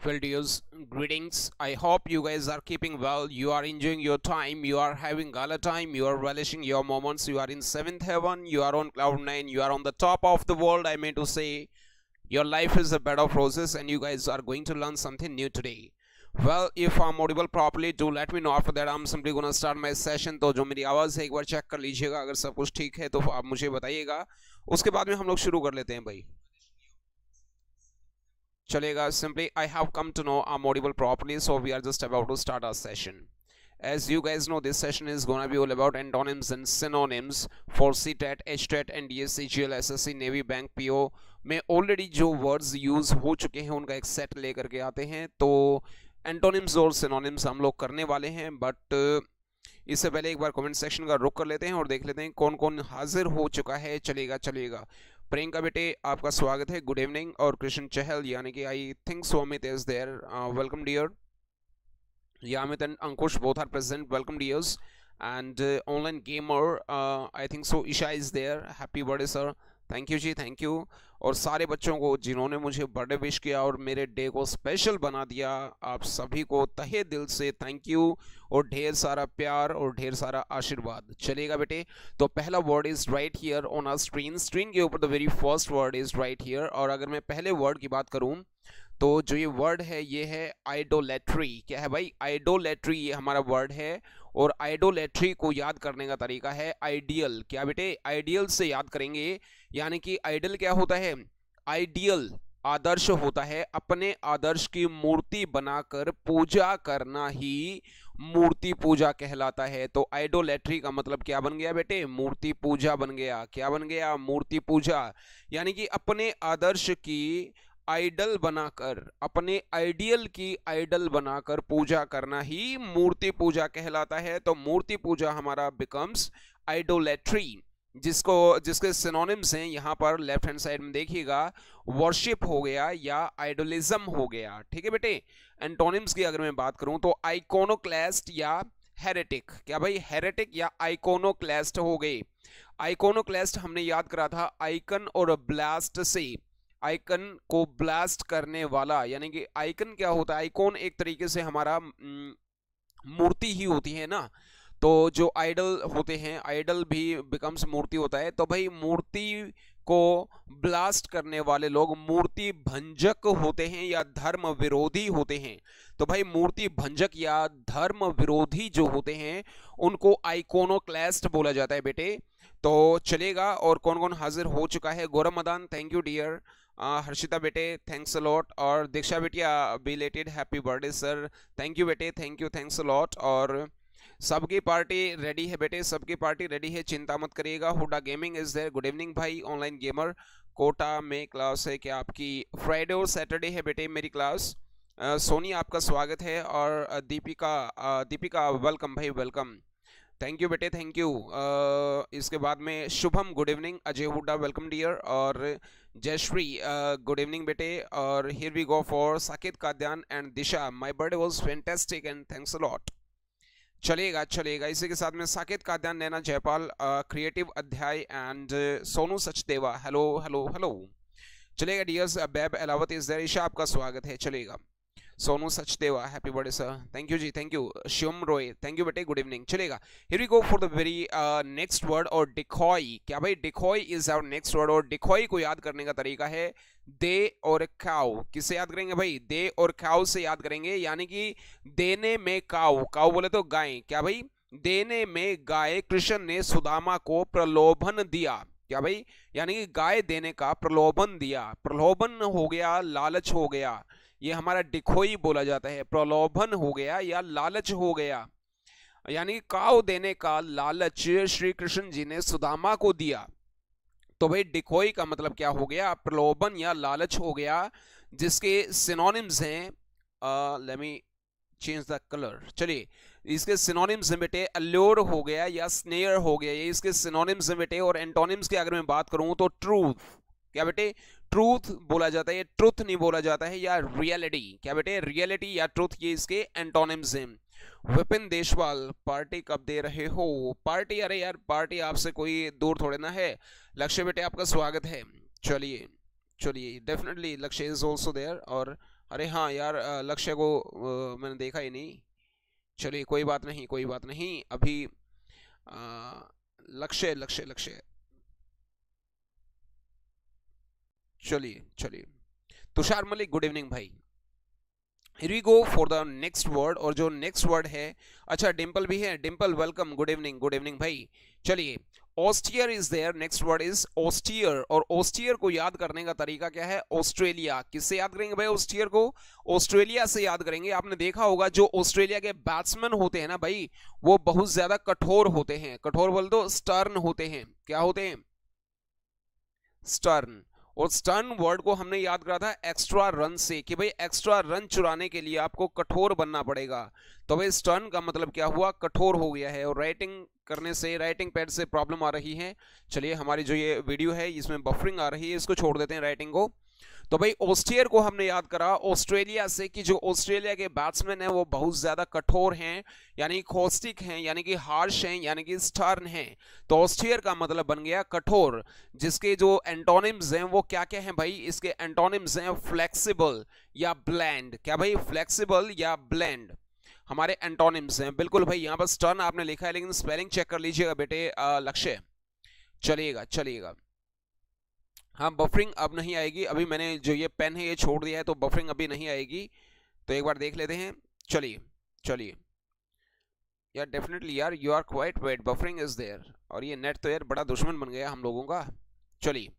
Well, dears, greetings. I hope you guys are keeping well. You are enjoying your time. You are having gala time. You are relishing your moments. You are in seventh heaven. You are on cloud nine. You are on the top of the world. I mean to say, your life is a bed of roses, and you guys are going to learn something new today. Well, if I'm audible properly, do let me know. After that, I'm simply gonna start my session. तो जो मेरी आवाज़ है एक बार check कर लीजिएगा. अगर सब कुछ ठीक है तो आप मुझे बताइएगा. उसके बाद में हम लोग शुरू कर लेते हैं भाई. Chalega, simply I have come to know I'm audible properly, so we are just about to start our session. As you guys know, this session is gonna be all about antonyms and synonyms for CTET, HTET, NDA, CGL, SSC, Navy, Bank, PO में already जो words use हो चुके हैं उनका एक set लेकर के आते हैं. तो एंटोनिम्स और सिनोनिम्स हम लोग करने वाले हैं, बट इससे पहले एक बार कमेंट सेक्शन का रुख कर लेते हैं और देख लेते हैं कौन कौन हाजिर हो चुका है. चलेगा. प्रियंका बेटे आपका स्वागत है, गुड इवनिंग. और कृष्ण चहल यानी कि I think so Amit is there, welcome dear. Yeah Amit and Ankush both are present, welcome dears. And online gamer I think so Isha is there, happy birthday sir, thank you जी, थैंक यू. और सारे बच्चों को जिन्होंने मुझे बर्थडे विश किया और मेरे डे को स्पेशल बना दिया, आप सभी को तहे दिल से थैंक यू और ढेर सारा प्यार और ढेर सारा आशीर्वाद. चलेगा बेटे. तो पहला word is right here on our screen. Screen के ऊपर the very first word is right here. और अगर मैं पहले वर्ड की बात करूं तो जो ये वर्ड है ये है आइडोलेट्री. क्या है भाई? आइडोलेट्री ये हमारा वर्ड है. और आइडोलेट्री को याद करने का तरीका है आइडियल. क्या बेटे? आइडियल से याद करेंगे. यानी कि आइडल क्या होता है? आइडियल आदर्श होता है. अपने आदर्श की मूर्ति बनाकर पूजा करना ही मूर्ति पूजा कहलाता है. तो आइडोलेट्री का मतलब क्या बन गया बेटे? मूर्ति पूजा बन गया. क्या बन गया? मूर्ति पूजा. यानी कि अपने आदर्श की आइडल बनाकर, अपने आइडियल की आइडल बनाकर पूजा करना ही मूर्ति पूजा कहलाता है. तो मूर्ति पूजा हमारा बिकम्स आइडोलेट्री, जिसके सिनोनिम्स हैं यहाँ पर लेफ्ट हैंड साइड में देखिएगा. वर्शिप हो गया या आइडोलिज्म हो गया. ठीक है बेटे. एंटोनिम्स की अगर मैं बात करूं तो आइकोनोक्लास्ट या हेरेटिक. क्या भाई? हेरेटिक या आइकोनोक्लास्ट हो गए. आइकोनोक्लास्ट हमने याद करा था आइकन और ब्लास्ट से. आइकन को ब्लास्ट करने वाला, यानी कि आइकन क्या होता है? आइकॉन एक तरीके से हमारा मूर्ति ही होती है ना. तो जो आइडल होते हैं, आइडल भी बिकम्स मूर्ति होता है. तो भाई मूर्ति को ब्लास्ट करने वाले लोग मूर्ति भंजक होते हैं या धर्म विरोधी होते हैं. तो भाई मूर्ति भंजक या धर्म विरोधी जो होते हैं उनको आइकोनोक्लास्ट बोला जाता है बेटे. तो चलेगा. और कौन कौन हाजिर हो चुका है? Gaurav Madan, thank you dear. Harshita बेटे, थैंक्स अ लॉट. और दीक्षा बेटिया, belated happy birthday sir, thank you बेटे, thank you, thanks a lot. और सबकी पार्टी रेडी है बेटे, सबकी पार्टी रेडी है, चिंता मत करिएगा. Hooda gaming is there, good evening भाई. ऑनलाइन गेमर, कोटा में क्लास है क्या आपकी? फ्राइडे और सैटरडे है बेटे मेरी क्लास. सोनी आपका स्वागत है. और दीपिका वेलकम भाई, वेलकम, थैंक यू बेटे, थैंक यू. इसके बाद में Shubham, good evening. Ajay Hooda, welcome dear. और जयश्री, गुड इवनिंग बेटे. और here we go for Saket Kadyan and Disha, my birthday was fantastic and thanks a lot. चलेगा. इसी के साथ में Saket Kadyan, Naina Jaipal, creative Adhyay and Sonu Sachdeva, hello. चलेगा डियर्स. बैब अलावत इज देयर. ईशा आपका स्वागत है. चलेगा. Sonu Sachdeva, happy birthday sir, thank you जी, thank you. Shivam Roy, thank you बेटे, गुड इवनिंग. चलेगा. Here we go for the very next word और डिकॉय. क्या भाई? Decoy is our next word. और डिकॉय को याद करने का तरीका है दे और काउ. किससे याद करेंगे भाई? दे और काउ से याद करेंगे. यानी कि देने में काउ, काउ बोले तो गाय. क्या भाई? देने में गाय कृष्ण ने सुदामा को प्रलोभन दिया. क्या भाई? यानी कि गाय देने का प्रलोभन दिया. प्रलोभन हो गया, लालच हो गया, ये हमारा डिकोई बोला जाता है. प्रलोभन हो गया या लालच हो गया, यानी काव देने का लालच श्री कृष्ण जी ने सुदामा को दिया. तो भाई डिकोई का मतलब क्या हो गया? प्रलोभन या लालच हो गया. जिसके सिनोनिम्स हैं, let me change the colour. चलिए, इसके सिनोनिम्स हैं बेटे, अल्योर हो गया या स्नेयर हो गया, ये इसके सिनोनिम्स हैं बेटे. और एंटोनिम्स की अगर मैं बात करूं तो ट्रूथ. क्या बेटे? ट्रूथ बोला जाता है, ट्रूथ नहीं बोला जाता है. या रियलिटी. क्या बेटे? रियलिटी या ट्रूथ, ये इसके एंटोनिम्स हैं. विपिन देशवाल, पार्टी कब दे रहे हो? पार्टी? अरे यार, पार्टी आपसे कोई दूर थोड़े ना है. लक्ष्य बेटे आपका स्वागत है. चलिए, डेफिनेटली लक्ष्य इज ऑल्सो देयर. और अरे हाँ यार, लक्ष्य को मैंने देखा ही नहीं। चलिए कोई बात नहीं, कोई बात नहीं। अभी लक्ष्य लक्ष्य लक्ष्य। चलिए चलिए। तुषार मलिक, गुड इवनिंग भाई। Here we go for the next word, और जो नेक्स्ट वर्ड है, अच्छा डिम्पल भी है। डिम्पल वेलकम, गुड इवनिंग भाई। चलिए, austere is there, next word is austere. और ऑस्टियर को याद करने का तरीका क्या है? ऑस्ट्रेलिया। किससे याद करेंगे भाई ऑस्टियर को? ऑस्ट्रेलिया से याद करेंगे। आपने देखा होगा जो ऑस्ट्रेलिया के बैट्समैन होते हैं ना भाई, वो बहुत ज्यादा कठोर होते हैं। कठोर बोल दो, स्टर्न होते हैं। क्या होते हैं? स्टर्न। और स्टर्न वर्ड को हमने याद करा था एक्स्ट्रा रन से, कि भाई एक्स्ट्रा रन चुराने के लिए आपको कठोर बनना पड़ेगा। तो भाई स्टर्न का मतलब क्या हुआ? कठोर हो गया है। और राइटिंग करने से, राइटिंग पैड से प्रॉब्लम आ रही है। चलिए, हमारी जो ये वीडियो है इसमें बफरिंग आ रही है, इसको छोड़ देते हैं राइटिंग को। तो भाई ऑस्ट्रियर को हमने याद करा ऑस्ट्रेलिया से, कि जो ऑस्ट्रेलिया के बैट्समैन हैं वो बहुत ज्यादा कठोर हैं, यानी कॉस्टिक हैं, यानी कि हार्श हैं, यानी कि स्टर्न हैं। तो ऑस्ट्रियर का मतलब बन गया कठोर, जिसके जो एंटोनिम्स हैं वो क्या क्या हैं भाई? इसके एंटोनिम्स हैं फ्लेक्सिबल या ब्लेंड। क्या भाई? फ्लेक्सिबल या ब्लेंड हमारे एंटोनिम्स हैं। बिल्कुल भाई, यहाँ पर स्टर्न आपने लिखा है, लेकिन स्पेलिंग चेक कर लीजिएगा बेटे लक्ष्य। चलिएगा चलिएगा। हाँ, बफरिंग अब नहीं आएगी। अभी मैंने जो ये पेन है ये छोड़ दिया है, तो बफरिंग अभी नहीं आएगी। तो एक बार देख लेते हैं। चलिए चलिए। यार डेफिनेटली यार, you are quite right, buffering is there. और ये नेट तो यार बड़ा दुश्मन बन गया हम लोगों का। चलिए,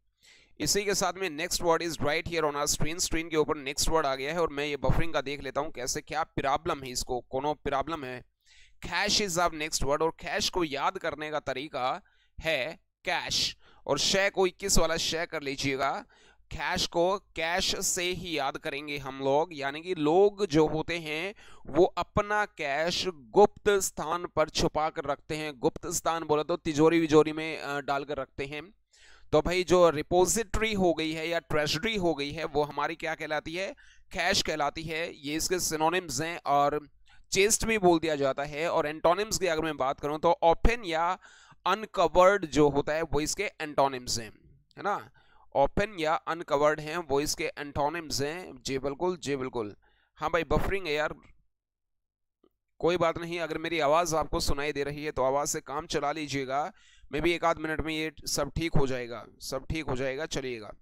इसी के साथ में next word is right here on our screen. Screen के ऊपर नेक्स्ट वर्ड आ गया है, और मैं ये बफरिंग का देख लेता हूँ कैसे, क्या प्रॉब्लम है इसको, कोनो प्रॉब्लम है। कैश इज अब नेक्स्ट वर्ड, और कैश को याद करने का तरीका है कैश। और शे को 21 वाला शे कर लीजिएगा। कैश को कैश से ही याद करेंगे हम लोग, यानी कि लोग जो होते हैं वो अपना कैश गुप्त स्थान पर छुपा कर रखते हैं। गुप्त स्थान बोला तो तिजोरी विजोरी में डालकर रखते हैं। तो भाई जो रिपोजिटरी हो गई है या ट्रेजरी हो गई है, वो हमारी क्या कहलाती है? कैश कहलाती है। ये इसके सिनोनिम्स हैं। और चेस्ट भी बोल दिया जाता है। और एंटोनिम्स की अगर मैं बात करूं तो ओपन या अनकवर्ड जो होता है वो इसके एंटोनिम्स हैं, है ना। ओपन या अनकवर्ड हैं वो इसके एंटोनिम्स हैं। जी बिल्कुल, जी बिल्कुल। हाँ भाई, बफरिंग है यार, कोई बात नहीं। अगर मेरी आवाज़ आपको सुनाई दे रही है तो आवाज़ से काम चला लीजिएगा। मे भी एक आध मिनट में ये सब ठीक हो जाएगा, सब ठीक हो जाएगा। चलिएगा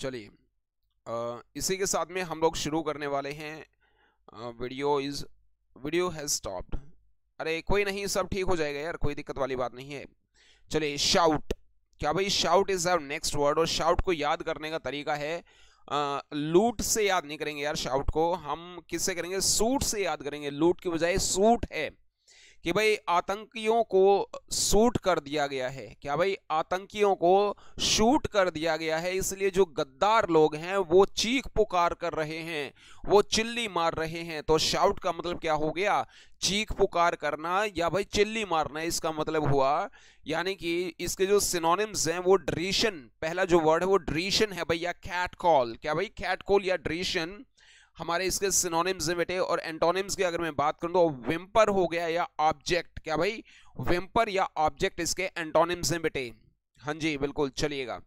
चलिए, इसी के साथ में हम लोग शुरू करने वाले हैं। Video has stopped. अरे कोई नहीं, सब ठीक हो जाएगा यार, कोई दिक्कत वाली बात नहीं है। चलिए, शाउट। क्या भाई? Shout is our next word. और शाउट को याद करने का तरीका है, लूट से याद नहीं करेंगे यार शाउट को, हम किससे करेंगे? सूट से याद करेंगे। लूट की बजाय सूट है, कि भाई आतंकियों को शूट कर दिया गया है। क्या भाई? आतंकियों को शूट कर दिया गया है, इसलिए जो गद्दार लोग हैं वो चीख पुकार कर रहे हैं, वो चिल्ली मार रहे हैं। तो शाउट का मतलब क्या हो गया? चीख पुकार करना या भाई चिल्ली मारना, इसका मतलब हुआ। यानी कि इसके जो सिनोनिम्स हैं वो ड्रीशन, पहला जो वर्ड है वो ड्रीशन है भैया, कैट कॉल। क्या भाई? कैट कॉल या ड्रीशन हमारे इसके सिनोनिम्स हैं बेटे। और एंटोनिम्स की अगर मैं बात करूं तो विम्पर हो गया या ऑब्जेक्ट। क्या भाई? विम्पर या ऑब्जेक्ट इसके एंटोनिम्स हैं बेटे। हाँ जी बिल्कुल। चलिएगा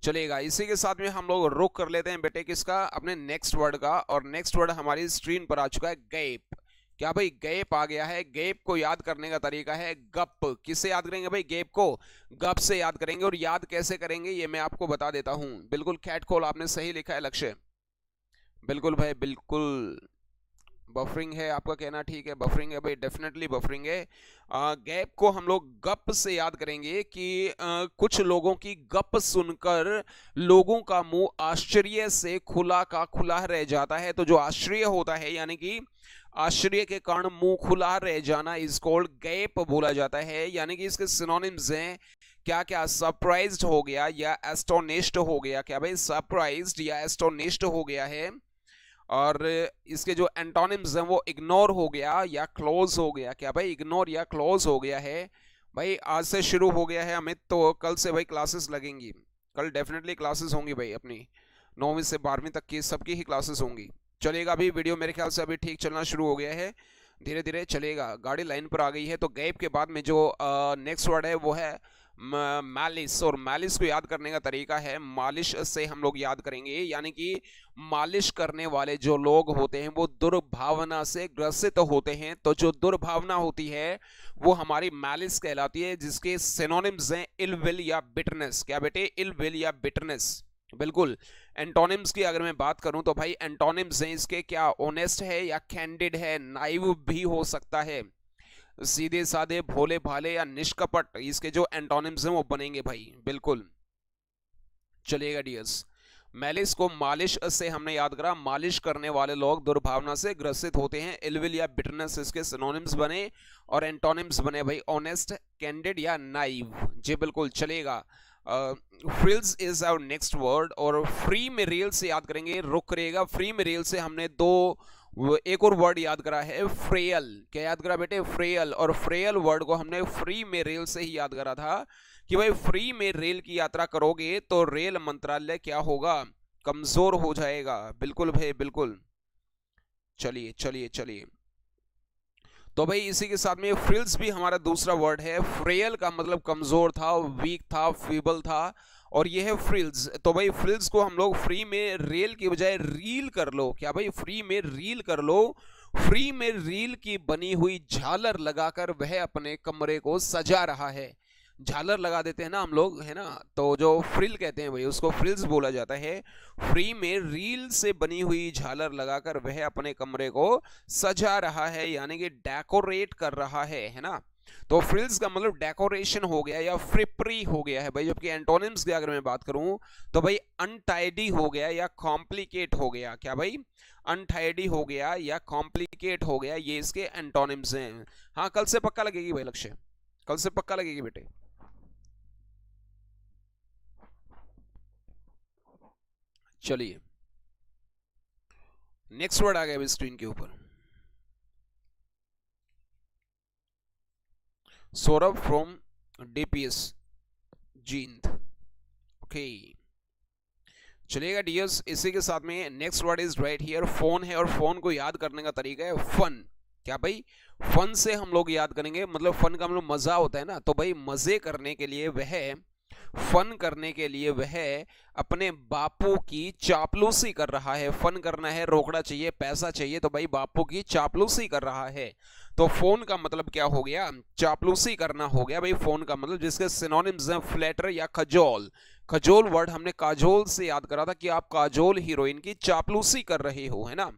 चलिएगा, इसी के साथ में हम लोग रुक कर लेते हैं बेटे किसका? अपने नेक्स्ट वर्ड का। और नेक्स्ट वर्ड हमारी स्क्रीन पर आ चुका है, गैप। क्या भाई? गैप आ गया है। गैप को याद करने का तरीका है गप। किससे याद करेंगे भाई? गैप को गप से याद करेंगे। और याद कैसे करेंगे ये मैं आपको बता देता हूं। बिल्कुल, कैट कॉल आपने सही लिखा है लक्ष्य। बिल्कुल भाई बिल्कुल। बफरिंग है आपका कहना, ठीक है, बफरिंग है भाई, डेफिनेटली बफरिंग है। गैप को हम लोग गप से याद करेंगे कि कुछ लोगों की गप सुनकर लोगों का मुंह आश्चर्य से खुला का खुला रह जाता है। तो जो आश्चर्य होता है, यानी कि आश्चर्य के कारण मुंह खुला रह जाना, इस कॉल्ड गैप बोला जाता है। यानी कि इसके सिनोनिम्स हैं क्या क्या? सरप्राइज्ड हो गया या एस्टोनिश्ड हो गया। क्या भाई? सरप्राइज्ड या एस्टोनिश्ड हो गया है। और इसके जो एंटोनिम्स हैं वो इग्नोर हो गया या क्लोज हो गया। क्या भाई? इग्नोर या क्लोज हो गया है। भाई आज से शुरू हो गया है अमित, तो कल से भाई क्लासेस लगेंगी। कल डेफिनेटली क्लासेस होंगी भाई, अपनी 9वीं से 12वीं तक की सबकी ही क्लासेस होंगी। चलेगा, अभी वीडियो मेरे ख्याल से अभी ठीक चलना शुरू हो गया है, धीरे धीरे चलेगा। गाड़ी लाइन पर आ गई है। तो गैप के बाद में जो नेक्स्ट वर्ड है वो है मालिश, और मालिश को याद करने का तरीका है मालिश से हम लोग याद करेंगे, यानी कि मालिश करने वाले जो लोग होते हैं वो दुर्भावना से ग्रसित होते हैं। तो जो दुर्भावना होती है वो हमारी मालिश कहलाती है, जिसके सिनोनिम्स हैं इल विल या बिटरनेस। क्या बेटे? इल विल या बिटरनेस, बिल्कुल। एंटोनिम्स की अगर मैं बात करूं तो भाई एंटोनिम्स हैं इसके क्या? ऑनेस्ट है या कैंडिड है, नाइव भी हो सकता है, सीधे साधे, भोले भाले या निष्कपट, इसके जो एंटोनिम्स हैं वो बनेंगे भाई, बिल्कुल। चलिएगा डियर्स, मैलिस को मालिश से हमने याद करा, मालिश करने वाले लोग दुर्भावना से ग्रसित होते हैं। इलविल या बिटरनेस इसके सिनोनिम्स बने, और एंटोनिम्स बने भाई ऑनेस्ट, कैंडिड या नाइव। जी बिल्कुल, चलेगा। Frills is our next word, और फ्री में रेल से याद करेंगे, रुक रहेगा। फ्री में रेल से हमने एक और वर्ड याद करा है, फ्रेयल। क्या याद करा बेटे? फ्रेयल। और फ्रेयल वर्ड को हमने फ्री में रेल से ही याद करा था कि भाई फ्री में रेल की यात्रा करोगे तो रेल मंत्रालय क्या होगा? कमजोर हो जाएगा। बिल्कुल भाई, बिल्कुल। चलिए चलिए चलिए, तो भाई इसी के साथ में फ्रिल्स भी हमारा दूसरा वर्ड है। फ्रेयल का मतलब कमजोर था, वीक था, फीबल था, और ये है फ्रिल्स। तो भाई फ्रिल्स को हम लोग फ्री में रेल की बजाय रील कर लो। क्या भाई? फ्री में रील कर लो। फ्री में रील की बनी हुई झालर लगाकर वह अपने कमरे को सजा रहा है। झालर लगा देते हैं ना हम लोग, है ना, तो जो फ्रिल कहते हैं भाई उसको फ्रिल्स बोला जाता है। फ्री में रील से बनी हुई झालर लगाकर वह अपने कमरे को सजा रहा है, यानी कि डेकोरेट कर रहा है ना। तो फ्रिल्स का मतलब डेकोरेशन हो गया या फ्रिपरी हो गया है भाई। जबकि एंटोनिम्स की अगर मैं बात करूं तो भाई अनटाइडी हो गया या कॉम्प्लिकेट हो गया। क्या भाई? अनटाइडी हो गया या कॉम्प्लिकेट हो गया, ये इसके एंटोनिम्स हैं। हाँ, कल से पक्का लगेगी भाई लक्ष्य, कल से पक्का लगेगी बेटे। चलिए, नेक्स्ट वर्ड आ गया अभी स्क्रीन के ऊपर, Saurabh from DPS Jind. Okay, चलिएगा डियर्स, इसी के साथ में next word is right here, phone है, और फोन को याद करने का तरीका है फन। क्या भाई? फन से हम लोग याद करेंगे, मतलब फन का मतलब मजा होता है ना, तो भाई मजे करने के लिए वह, फन करने के लिए वह अपने बापू की चापलूसी कर रहा है। फन करना है, रोकड़ा चाहिए, पैसा चाहिए, तो भाई बापू की चापलूसी कर रहा है। तो फोन का मतलब क्या हो गया? चापलूसी करना हो गया भाई फोन का मतलब, जिसके सिनोनिम्स हैं फ्लैटर या खजोल। खजोल वर्ड हमने काजोल से याद करा था कि आप काजोल हीरोइन की चापलूसी कर रहे हो, है ना।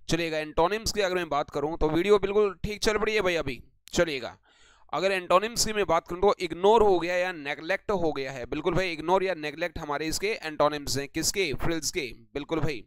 चलिएगा, एंटोनिम्स की अगर मैं बात करूं तो वीडियो बिल्कुल ठीक चल पड़ी है भाई अभी। चलिएगा, अगर एंटोनिम्स की मैं बात करूं तो इग्नोर हो गया या नेग्लेक्ट हो गया है। बिल्कुल भाई, इग्नोर या नेग्लेक्ट हमारे इसके एंटोनिम्स हैं। किसके? फ्रिल्स के, बिल्कुल भाई।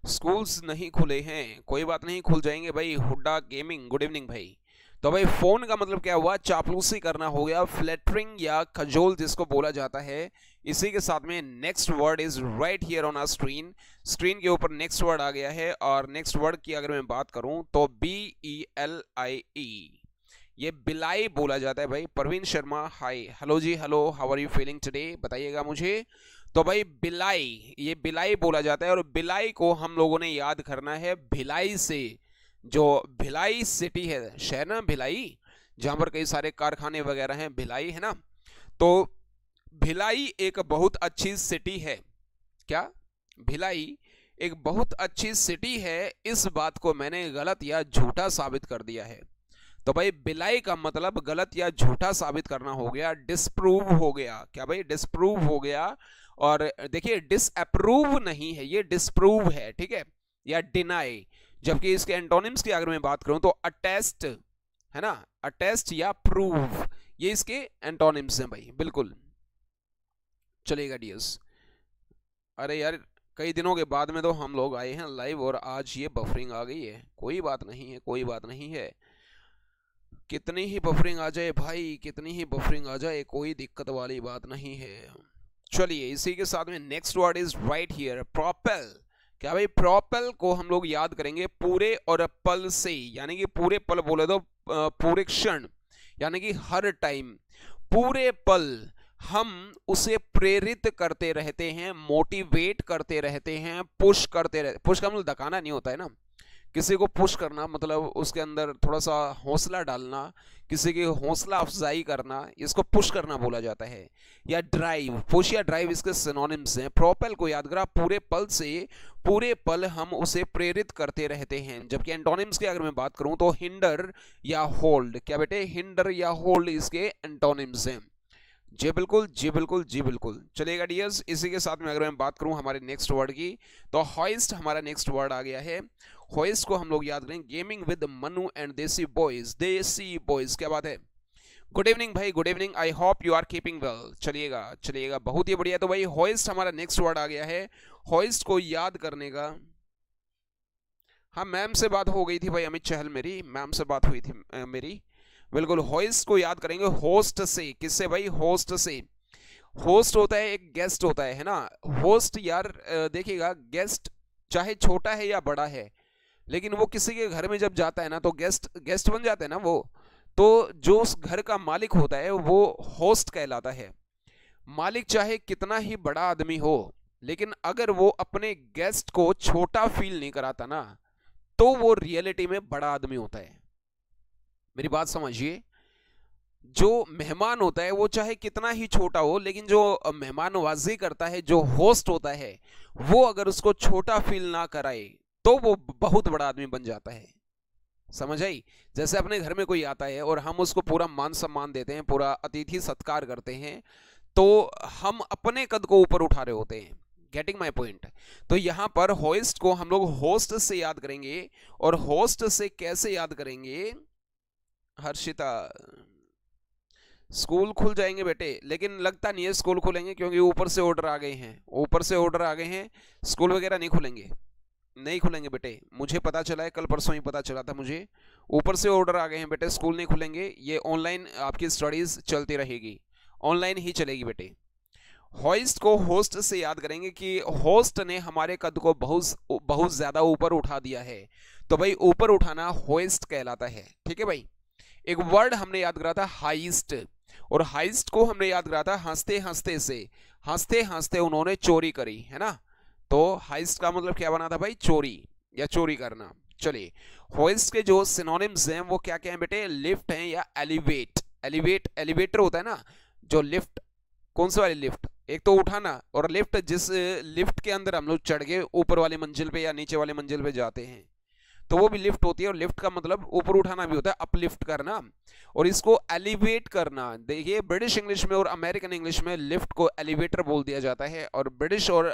स्कूल्स नहीं खुले हैं, कोई बात नहीं, खुल जाएंगे भाई। हुड्डा गेमिंग, गुड इवनिंग भाई। तो भाई फोन का मतलब क्या हुआ? चापलूसी करना हो गया, फ्लैटरिंग या खजोल जिसको बोला जाता है। इसी के साथ में next word is right here on our screen. Screen के ऊपर नेक्स्ट वर्ड आ गया है, और नेक्स्ट वर्ड की अगर मैं बात करूं तो BELIE, ये बिलाई बोला जाता है भाई। प्रवीण शर्मा, हाय, हेलो जी, hello, how are you feeling today, बताइएगा मुझे। तो भाई बिलाई, ये बिलाई बोला जाता है, और बिलाई को हम लोगों ने याद करना है भिलाई से। जो भिलाई सिटी है, शहर ना भिलाई, जहां पर कई सारे कारखाने वगैरह हैं, भिलाई है ना। तो भिलाई एक बहुत अच्छी सिटी है। क्या? भिलाई एक बहुत अच्छी सिटी है, इस बात को मैंने गलत या झूठा साबित कर दिया है। तो भाई बिलाई का मतलब गलत या झूठा साबित करना हो गया, डिसप्रूव हो गया। क्या भाई? डिसप्रूव हो गया। और देखिए, डिसअप्रूव नहीं है, ये डिसप्रूव है, ठीक है, या डिनाई। जबकि इसके एंटोनिम्स की अगर मैं बात करूं तो अटेस्ट, है ना, अटेस्ट या प्रूव, ये इसके एंटोनिम्स हैं भाई, बिल्कुल। चलेगा डियर्स, अरे यार कई दिनों के बाद में तो हम लोग आए हैं लाइव, और आज ये बफरिंग आ गई है। कोई बात नहीं है, कोई बात नहीं है, कितनी ही बफरिंग आ जाए भाई, कितनी ही बफरिंग आ जाए, कोई दिक्कत वाली बात नहीं है। चलिए, इसी के साथ में next word is right here, propel. क्या भाई? प्रोपेल को हम लोग याद करेंगे पूरे और पल से, यानी कि पूरे पल बोले तो पूरे क्षण, यानी कि हर टाइम, पूरे पल हम उसे प्रेरित करते रहते हैं, मोटिवेट करते रहते हैं, पुश करते रहते। पुश का मतलब धकाना नहीं होता है ना, किसी को पुश करना मतलब उसके अंदर थोड़ा सा हौसला डालना, किसी की हौसला अफजाई करना, इसको पुश करना बोला जाता है। या ड्राइव, पुश या ड्राइव इसके सिनोनिम्स हैं। प्रोपेल को याद करा, पूरे पल से, पूरे पल हम उसे प्रेरित करते रहते हैं। जबकि एंटोनिम्स की अगर मैं बात करूं तो हिंडर या होल्ड, क्या बेटे, हिंडर या होल्ड इसके एंटोनिम्स हैं। जी बिल्कुल, जी बिल्कुल, जी बिल्कुल। चलेगा डियर्स, इसी के साथ में अगर मैं बात करूं हमारे नेक्स्ट वर्ड की, तो हॉइस्ट हमारा नेक्स्ट वर्ड आ गया है। हॉइस्ट को हम लोग याद करें, gaming with Manu and Desi boys, Desi boys, क्या बात है। गुड इवनिंग भाई, good evening, I hope you are keeping well. चलिएगा चलिएगा, बहुत ही बढ़िया। तो भाई हॉइस्ट हमारा नेक्स्ट वर्ड आ गया है। हॉइस्ट को याद करने का, हाँ मैम से बात हो गई थी भाई, अमित चहल मेरी मैम से बात हुई थी मेरी, बिल्कुल। होस्ट को याद करेंगे होस्ट से, किससे भाई, होस्ट से। होस्ट होता है एक गेस्ट होता है ना। होस्ट यार देखिएगा, गेस्ट चाहे छोटा है या बड़ा है, लेकिन वो किसी के घर में जब जाता है ना तो गेस्ट गेस्ट बन जाता है ना वो। तो जो उस घर का मालिक होता है वो होस्ट कहलाता है। मालिक चाहे कितना ही बड़ा आदमी हो, लेकिन अगर वो अपने गेस्ट को छोटा फील नहीं कराता ना, तो वो रियलिटी में बड़ा आदमी होता है। मेरी बात समझिए, जो मेहमान होता है वो चाहे कितना ही छोटा हो, लेकिन जो मेहमान नवाजी करता है, जो होस्ट होता है, वो अगर उसको छोटा फील ना कराए तो वो बहुत बड़ा आदमी बन जाता है। समझ आई। जैसे अपने घर में कोई आता है और हम उसको पूरा मान सम्मान देते हैं, पूरा अतिथि सत्कार करते हैं, तो हम अपने कद को ऊपर उठा रहे होते हैं। Getting my point. तो यहां पर होस्ट को हम लोग होस्ट से याद करेंगे। और होस्ट से कैसे याद करेंगे हर्षिता, स्कूल खुल जाएंगे बेटे, लेकिन लगता नहीं है स्कूल खुलेंगे, क्योंकि ऊपर से ऑर्डर आ गए हैं, ऊपर से ऑर्डर आ गए हैं। स्कूल वगैरह नहीं खुलेंगे, नहीं खुलेंगे बेटे, मुझे पता चला है, कल परसों ही पता चला था मुझे। ऊपर से ऑर्डर आ गए हैं बेटे, स्कूल नहीं खुलेंगे, ये ऑनलाइन आपकी स्टडीज चलती रहेगी, ऑनलाइन ही चलेगी बेटे। होस्ट को होस्ट से याद करेंगे कि होस्ट ने हमारे कद को बहुत बहुत ज्यादा ऊपर उठा दिया है। तो भाई ऊपर उठाना होस्ट कहलाता है। ठीक है भाई। एक वर्ड हमने याद करा था हाइस्ट, और हाइस्ट को हमने याद करा था हंसते हंसते से, हंसते हंसते उन्होंने चोरी करी, है ना। तो हाइस्ट का मतलब क्या बना था भाई, चोरी या चोरी करना। चलिए, होस्ट के जो सिनोनिम्स हैं वो क्या क्या हैं बेटे, लिफ्ट हैं या एलिवेट। एलिवेट, एलिवेटर होता है ना, जो लिफ्ट, कौन सी वाली लिफ्ट, एक तो उठाना, और लिफ्ट जिस लिफ्ट के अंदर हम लोग चढ़ के ऊपर वाली मंजिल पे या नीचे वाली मंजिल पे जाते हैं, तो वो भी लिफ्ट होती है। और लिफ्ट का मतलब ऊपर उठाना भी होता है, अपलिफ्ट करना। और इसको एलिवेट करना, देखिए ब्रिटिश इंग्लिश में और अमेरिकन इंग्लिश में लिफ्ट को एलिवेटर बोल दिया जाता है, और ब्रिटिश और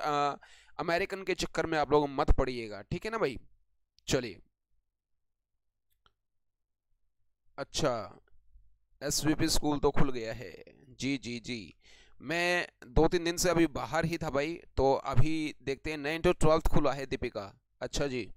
अमेरिकन के चक्कर में आप लोग मत पड़िएगा, ठीक है ना भाई। चलिए, अच्छा, एसवीपी स्कूल तो खुल गया है, जी जी जी। मैं 2-3 दिन से अभी बाहर ही था भाई, तो अभी देखते हैं 9 to 12 खुला है दीपिका। अच्छा जी,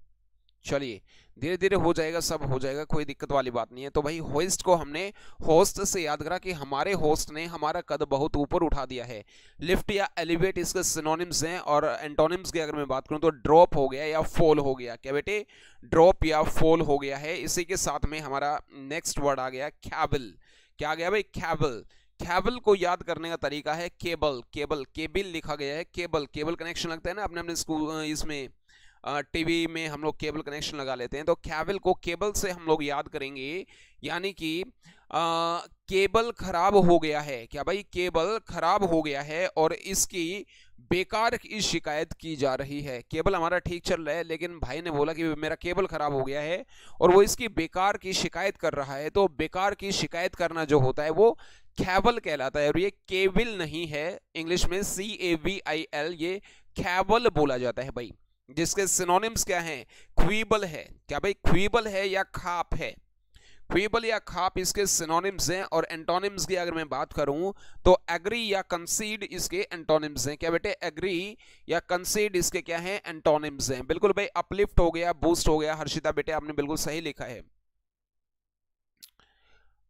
चलिए धीरे धीरे हो जाएगा, सब हो जाएगा, कोई दिक्कत वाली बात नहीं है। तो भाई होस्ट को हमने होस्ट से याद करा कि हमारे होस्ट ने हमारा कद बहुत ऊपर उठा दिया है। लिफ्ट या एलिवेट इसके सिनोनिम्स हैं। और एंटोनिम्स की अगर मैं बात करूं तो ड्रॉप हो गया या फॉल हो गया, क्या बेटे, ड्रॉप या फॉल हो गया है। इसी के साथ में हमारा नेक्स्ट वर्ड आ गया कैबल। क्या आ गया भाई, कैबल। कैबल को याद करने का तरीका है केबल, केबल, केबिल लिखा गया है, केबल, केबल कनेक्शन लगता है ना अपने अपने स्कूल, इसमें टीवी में हम लोग केबल कनेक्शन लगा लेते हैं, तो केबल को केबल से हम लोग याद करेंगे। यानी कि केबल खराब हो गया है, क्या भाई, केबल खराब हो गया है और इसकी बेकार की शिकायत की जा रही है। केबल हमारा ठीक चल रहा है, लेकिन भाई ने बोला कि मेरा केबल खराब हो गया है और वो इसकी बेकार की शिकायत कर रहा है। तो बेकार की शिकायत करना जो होता है वो कैबल कहलाता है, और ये केबिल नहीं है, इंग्लिश में CAVIL, ये कैबल बोला जाता है भाई। जिसके सिनोनिम्स क्या हैं, क्वीबल है, क्या भाई, क्वीबल है या खाप है, क्वीबल या खाप इसके सिनोनिम्स हैं। और एंटोनिम्स की अगर मैं बात करूं तो एग्री या कंसीड इसके एंटोनिम्स हैं, क्या बेटे, एग्री या कंसीड इसके क्या हैं, एंटोनिम्स हैं। बिल्कुल भाई, अपलिफ्ट हो गया, बूस्ट हो गया, हर्षिता बेटे आपने बिल्कुल सही लिखा है।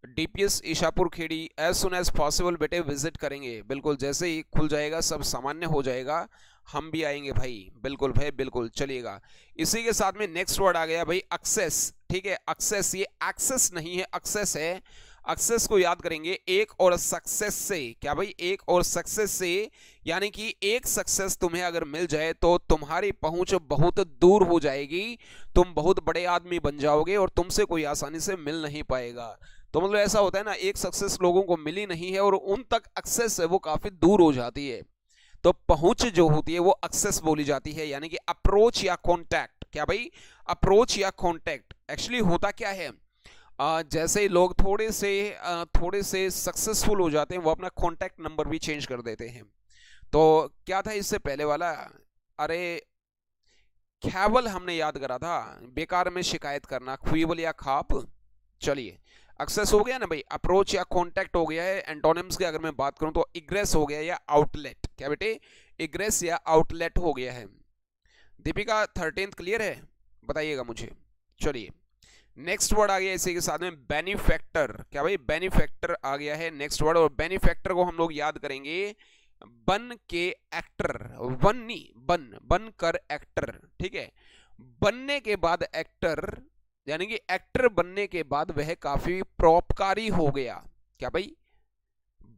DPS Ishapur Kheri as soon as possible बेटे विजिट करेंगे, बिल्कुल जैसे ही खुल जाएगा सब सामान्य हो जाएगा, हम भी आएंगे भाई, बिल्कुल भाई बिल्कुल। चलिएगा, इसी के साथ में नेक्स्ट वर्ड आ गया भाई एक्सेस। ठीक है, एक्सेस, ये एक्सेस नहीं है, एक्सेस है। सक्सेस को याद करेंगे एक और सक्सेस से। क्या भाई, एक और सक्सेस से, यानी कि एक सक्सेस तुम्हें अगर मिल जाए तो तुम्हारी पहुंच बहुत दूर हो जाएगी, तुम बहुत बड़े आदमी बन जाओगे और तुमसे कोई आसानी से मिल नहीं पाएगा। तो मतलब ऐसा होता है ना, एक सक्सेस लोगों को मिली नहीं है और उन तक एक्सेस है वो काफी दूर हो जाती है, तो पहुंच जो होती है वो एक्सेस बोली जाती है, यानी कि अप्रोच या कॉन्टैक्ट। क्या भाई, अप्रोच या कॉन्टैक्ट। एक्चुअली होता क्या है, जैसे ही लोग थोड़े से सक्सेसफुल हो जाते हैं वो अपना कॉन्टैक्ट नंबर भी चेंज कर देते हैं। तो क्या था इससे पहले वाला, अरे ख्याबल हमने याद करा था, बेकार में शिकायत करना, ख्वीबल या खाप। चलिए, एक्सेस हो गया ना भाई, अप्रोच या कॉन्टैक्ट हो गया है। एंटोनिम्स की अगर मैं बात करूं तो इग्रेस हो गया या आउटलेट। क्या बेटे, इग्रेस या आउटलेट हो गया है। दीपिका 13th क्लियर है, बताइएगा मुझे। चलिए, नेक्स्ट वर्ड आ गया इसी के साथ में बेनिफैक्टर। क्या भाई, बेनिफैक्टर आ गया है नेक्स्ट वर्ड, और बेनिफैक्टर को हम लोग याद करेंगे बन के एक्टर, वन नहीं बन, बन कर एक्टर। ठीक है, बनने के बाद एक्टर, यानी कि एक्टर बनने के बाद वह काफी परोपकारी हो गया। क्या भाई,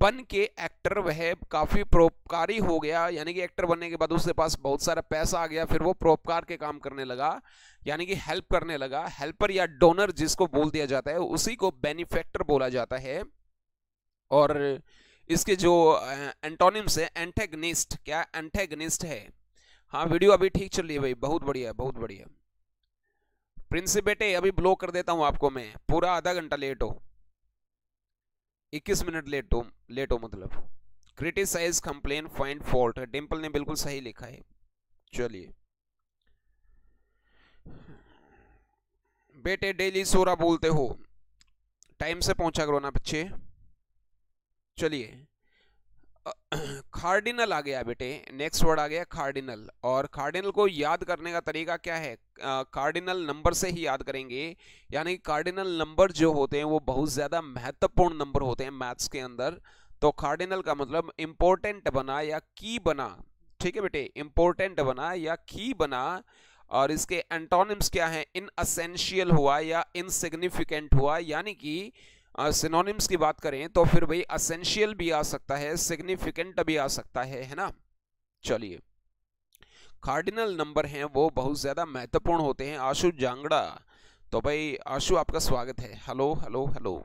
बन के एक्टर वह काफी परोपकारी हो गया, यानी कि एक्टर बनने के बाद उसके पास बहुत सारा पैसा आ गया, फिर वो परोपकार के काम करने लगा, यानी कि हेल्प करने लगा। हेल्पर या डोनर जिसको बोल दिया जाता है उसी को बेनिफैक्टर बोला जाता है। और इसके जो एंटोनिम्स है, एंटेगनिस्ट। क्या एंटेगनिस्ट है। हाँ, वीडियो अभी ठीक चल रही है भाई, बहुत बढ़िया, बहुत बढ़िया। प्रिंस बेटे अभी ब्लॉक कर देता हूं आपको मैं, पूरा आधा घंटा लेट हो, 21 मिनट लेट हो मतलब। Criticise, complain, find fault, Dimple ने बिल्कुल सही लिखा है। चलिए बेटे, डेली सोरा बोलते हो, टाइम से पहुंचा करो ना बच्चे। चलिए, कार्डिनल आ गया बेटे, नेक्स्ट वर्ड आ गया कार्डिनल। और कार्डिनल को याद करने का तरीका क्या है, कार्डिनल नंबर से ही याद करेंगे, यानी कार्डिनल नंबर जो होते हैं वो बहुत ज्यादा महत्वपूर्ण नंबर होते हैं मैथ्स के अंदर। तो कार्डिनल का मतलब इंपॉर्टेंट बना या की बना। ठीक है बेटे, इंपॉर्टेंट बना या की बना। और इसके एंटोनिम्स क्या है, इन असेंशियल हुआ या इनसिग्निफिकेंट हुआ, यानी कि सिनोनिम्स की बात करें तो फिर भाई असेंशियल भी आ सकता है, सिग्निफिकेंट भी आ सकता है ना। चलिए, कार्डिनल नंबर हैं वो बहुत ज्यादा महत्वपूर्ण होते हैं। आशु जांगड़ा, तो भाई आशु आपका स्वागत है। Hello hello hello.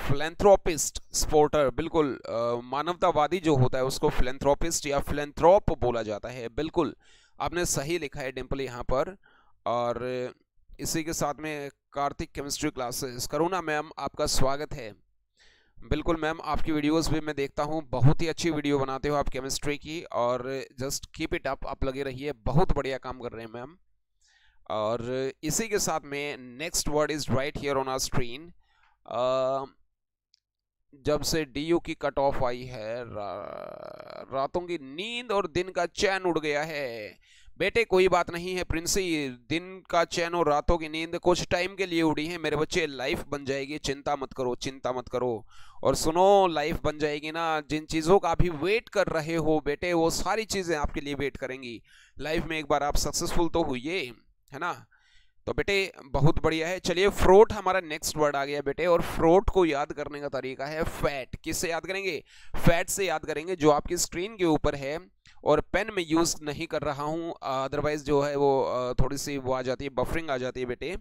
Philanthropist, Sportster, बिल्कुल मानवतावादी जो होता है उसको फिलैंथ्रोपिस्ट या फिलैंथ्रोप बोला जाता है। बिल्कुल आपने सही लिखा है डिंपल यहाँ पर। और इसी के साथ में कार्तिक केमिस्ट्री क्लासेस, करुणा मैम आपका स्वागत है। बिल्कुल मैम, आपकी वीडियोस भी मैं देखता हूँ, बहुत ही अच्छी वीडियो बनाते हो आप केमिस्ट्री की, और जस्ट कीप इट अप, आप लगे रहिए, बहुत बढ़िया काम कर रहे हैं मैम। और इसी के साथ में next word is right here on our screen. जब से डीयू की कट ऑफ आई है, रातों की नींद और दिन का चैन उड़ गया है। बेटे कोई बात नहीं है प्रिंसी, दिन का चैन और रातों की नींद कुछ टाइम के लिए उड़ी है मेरे बच्चे, लाइफ बन जाएगी, चिंता मत करो, चिंता मत करो। और सुनो, लाइफ बन जाएगी ना, जिन चीज़ों का अभी वेट कर रहे हो बेटे वो सारी चीज़ें आपके लिए वेट करेंगी लाइफ में। एक बार आप सक्सेसफुल तो हुई है ना, तो बेटे बहुत बढ़िया है। चलिए, फ्रूट हमारा नेक्स्ट वर्ड आ गया बेटे, और फ्रूट को याद करने का तरीका है फैट। किससे याद करेंगे, फैट से याद करेंगे, जो आपकी स्क्रीन के ऊपर है। और पेन में यूज नहीं कर रहा हूं, अदरवाइज जो है वो थोड़ी सी वो आ जाती है, बफरिंग आ जाती है बेटे।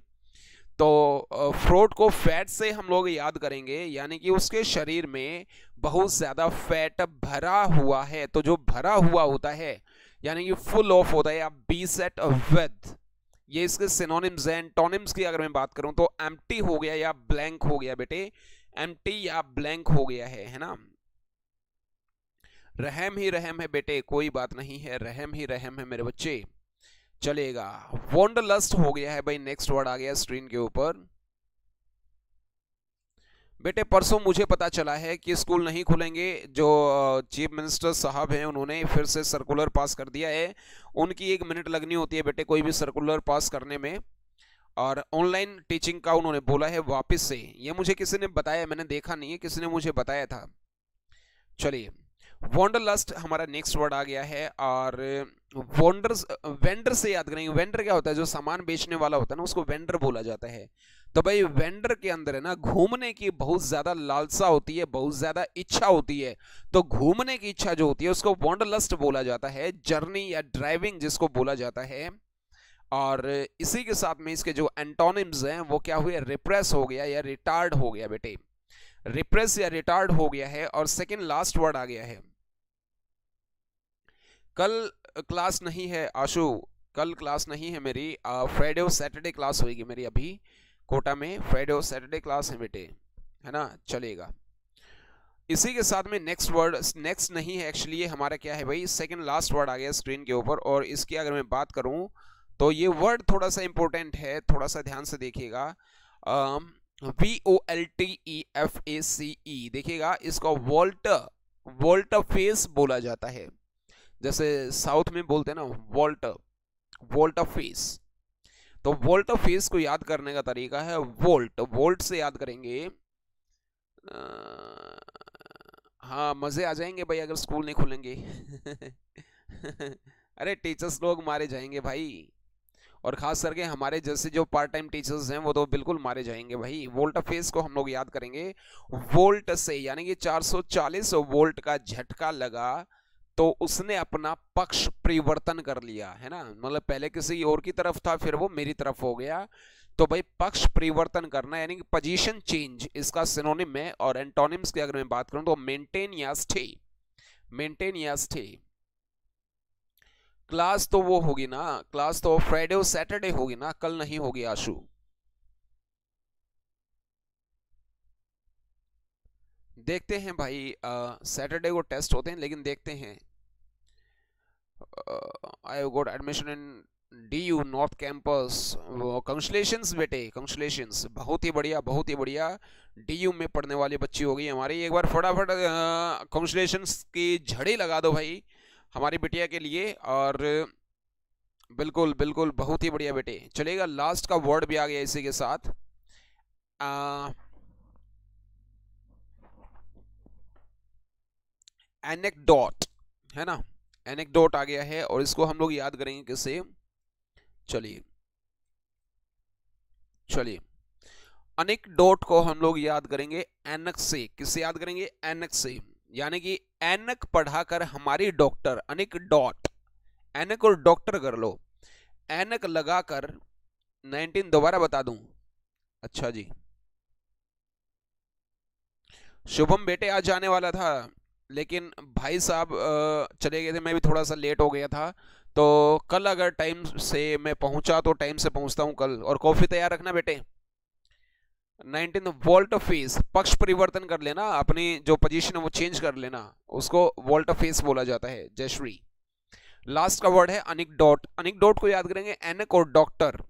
तो फ्रूट को फैट से हम लोग याद करेंगे, यानी कि उसके शरीर में बहुत ज्यादा फैट भरा हुआ है। तो जो भरा हुआ होता है यानी कि फुल ऑफ होता है, या बी सेट विद, ये इसके सिनोनिम्स हैं। एंटोनिम्स की अगर मैं बात करूं तो एम्प्टी हो गया या ब्लैंक हो गया बेटे, एम्प्टी या ब्लैंक हो गया है ना। रहम ही रहम है बेटे, कोई बात नहीं है, रहम ही रहम है मेरे बच्चे, चलेगा। वॉन्डरलस्ट हो गया है भाई, नेक्स्ट वर्ड आ गया स्क्रीन के ऊपर। बेटे परसों मुझे पता चला है कि स्कूल नहीं खुलेंगे, जो चीफ मिनिस्टर साहब हैं उन्होंने फिर से सर्कुलर पास कर दिया है। उनकी 1 मिनट लगनी होती है बेटे कोई भी सर्कुलर पास करने में, और ऑनलाइन टीचिंग का उन्होंने बोला है वापस से। ये मुझे किसी ने बताया, मैंने देखा नहीं है, किसी ने मुझे बताया था। चलिए, वॉन्डरलस्ट हमारा नेक्स्ट वर्ड आ गया है। और वॉन्डर्स, वेंडर से याद करेंगे। वेंडर क्या होता है, जो सामान बेचने वाला होता है ना उसको वेंडर बोला जाता है। तो भाई वेंडर के अंदर है ना घूमने की बहुत ज्यादा लालसा होती है, बहुत ज्यादा इच्छा होती है। तो घूमने की इच्छा जो होती है उसको वांडरलस्ट बोला जाता है, जर्नी या ड्राइविंग जिसको बोला जाता है। और इसी के साथ में इसके जो एंटोनिम्स हैं वो क्या हुए, रिप्रेस हो गया या रिटार्ड हो गया बेटे, रिप्रेस या रिटार्ड हो गया है। और सेकंड लास्ट वर्ड आ गया है। कल क्लास नहीं है आशु, कल क्लास नहीं है मेरी, फ्राइडे और सैटरडे क्लास होगी मेरी अभी कोटा में, फ्राइडे और सैटरडे क्लास है बेटे, है ना, चलेगा। इसी के साथ में नेक्स्ट वर्ड, नेक्स्ट नहीं है एक्चुअली, ये हमारा क्या है भाई, सेकंड लास्ट वर्ड आ गया स्क्रीन के ऊपर। और इसकी अगर मैं बात करूं तो ये वर्ड थोड़ा सा इंपॉर्टेंट है, थोड़ा सा ध्यान से देखिएगा। VOLTEFACE, देखिएगा इसको वोल्ट फेस बोला जाता है। जैसे साउथ में बोलते हैं ना वोल्ट फेस। तो वोल्ट फेस को याद करने का तरीका है वोल्ट से याद करेंगे। हाँ मजे आ जाएंगे भाई अगर स्कूल नहीं खुलेंगे। अरे टीचर्स लोग मारे जाएंगे भाई, और खास करके हमारे जैसे जो पार्ट टाइम टीचर्स हैं वो तो बिल्कुल मारे जाएंगे भाई। वोल्ट फेस को हम लोग याद करेंगे वोल्ट से, यानी कि 440 वोल्ट का झटका लगा तो उसने अपना पक्ष परिवर्तन कर लिया, है ना, मतलब पहले किसी और की तरफ था फिर वो मेरी तरफ हो गया। तो भाई पक्ष परिवर्तन करना यानी कि पोजीशन चेंज इसका सिनोनिम है। और एंटोनिम्स की अगर मैं बात करूं तो मेंटेन या स्टे, मेंटेन या स्टे। क्लास तो वो होगी ना, क्लास तो फ्राइडे और सैटरडे होगी ना, कल नहीं होगी आशु। देखते हैं भाई, सैटरडे को टेस्ट होते हैं लेकिन देखते हैं। I got admission in DU north campus, congratulations बेटे, कंग्रेचुलेशंस, बहुत ही बढ़िया बहुत ही बढ़िया। DU में पढ़ने वाली बच्ची हो गई हमारी, एक बार फटाफट कंग्रेचुलेशंस की झड़ी लगा दो भाई हमारी बिटिया के लिए। और बिल्कुल बिल्कुल बहुत ही बढ़िया बेटे, चलेगा। लास्ट का वर्ड भी आ गया इसी के साथ, एनेक्डोट, है ना, एनेक्डोट आ गया है। और इसको हम लोग याद करेंगे किससे, चलिए चलिए एनेक्डोट को हम लोग याद करेंगे एनक से। किससे याद करेंगे, एनक से, यानी कि एनक पढ़ाकर हमारी डॉक्टर, एनेक्डोट, एनक और डॉक्टर कर लो, एनक लगाकर 19 दोबारा बता दूं। अच्छा जी, शुभम बेटे आज जाने वाला था लेकिन भाई साहब चले गए थे, मैं भी थोड़ा सा लेट हो गया था। तो कल अगर टाइम से मैं पहुंचा तो टाइम से पहुंचता हूं कल। और कॉफी तैयार रखना बेटे। 19 वोल्ट फेस, पक्ष परिवर्तन कर लेना, अपनी जो पोजीशन है वो चेंज कर लेना, उसको वोल्ट फेस बोला जाता है। जयश्री, लास्ट का वर्ड है अनिकडोट। अनिकडोट को याद करेंगे एनक और डॉक्टर,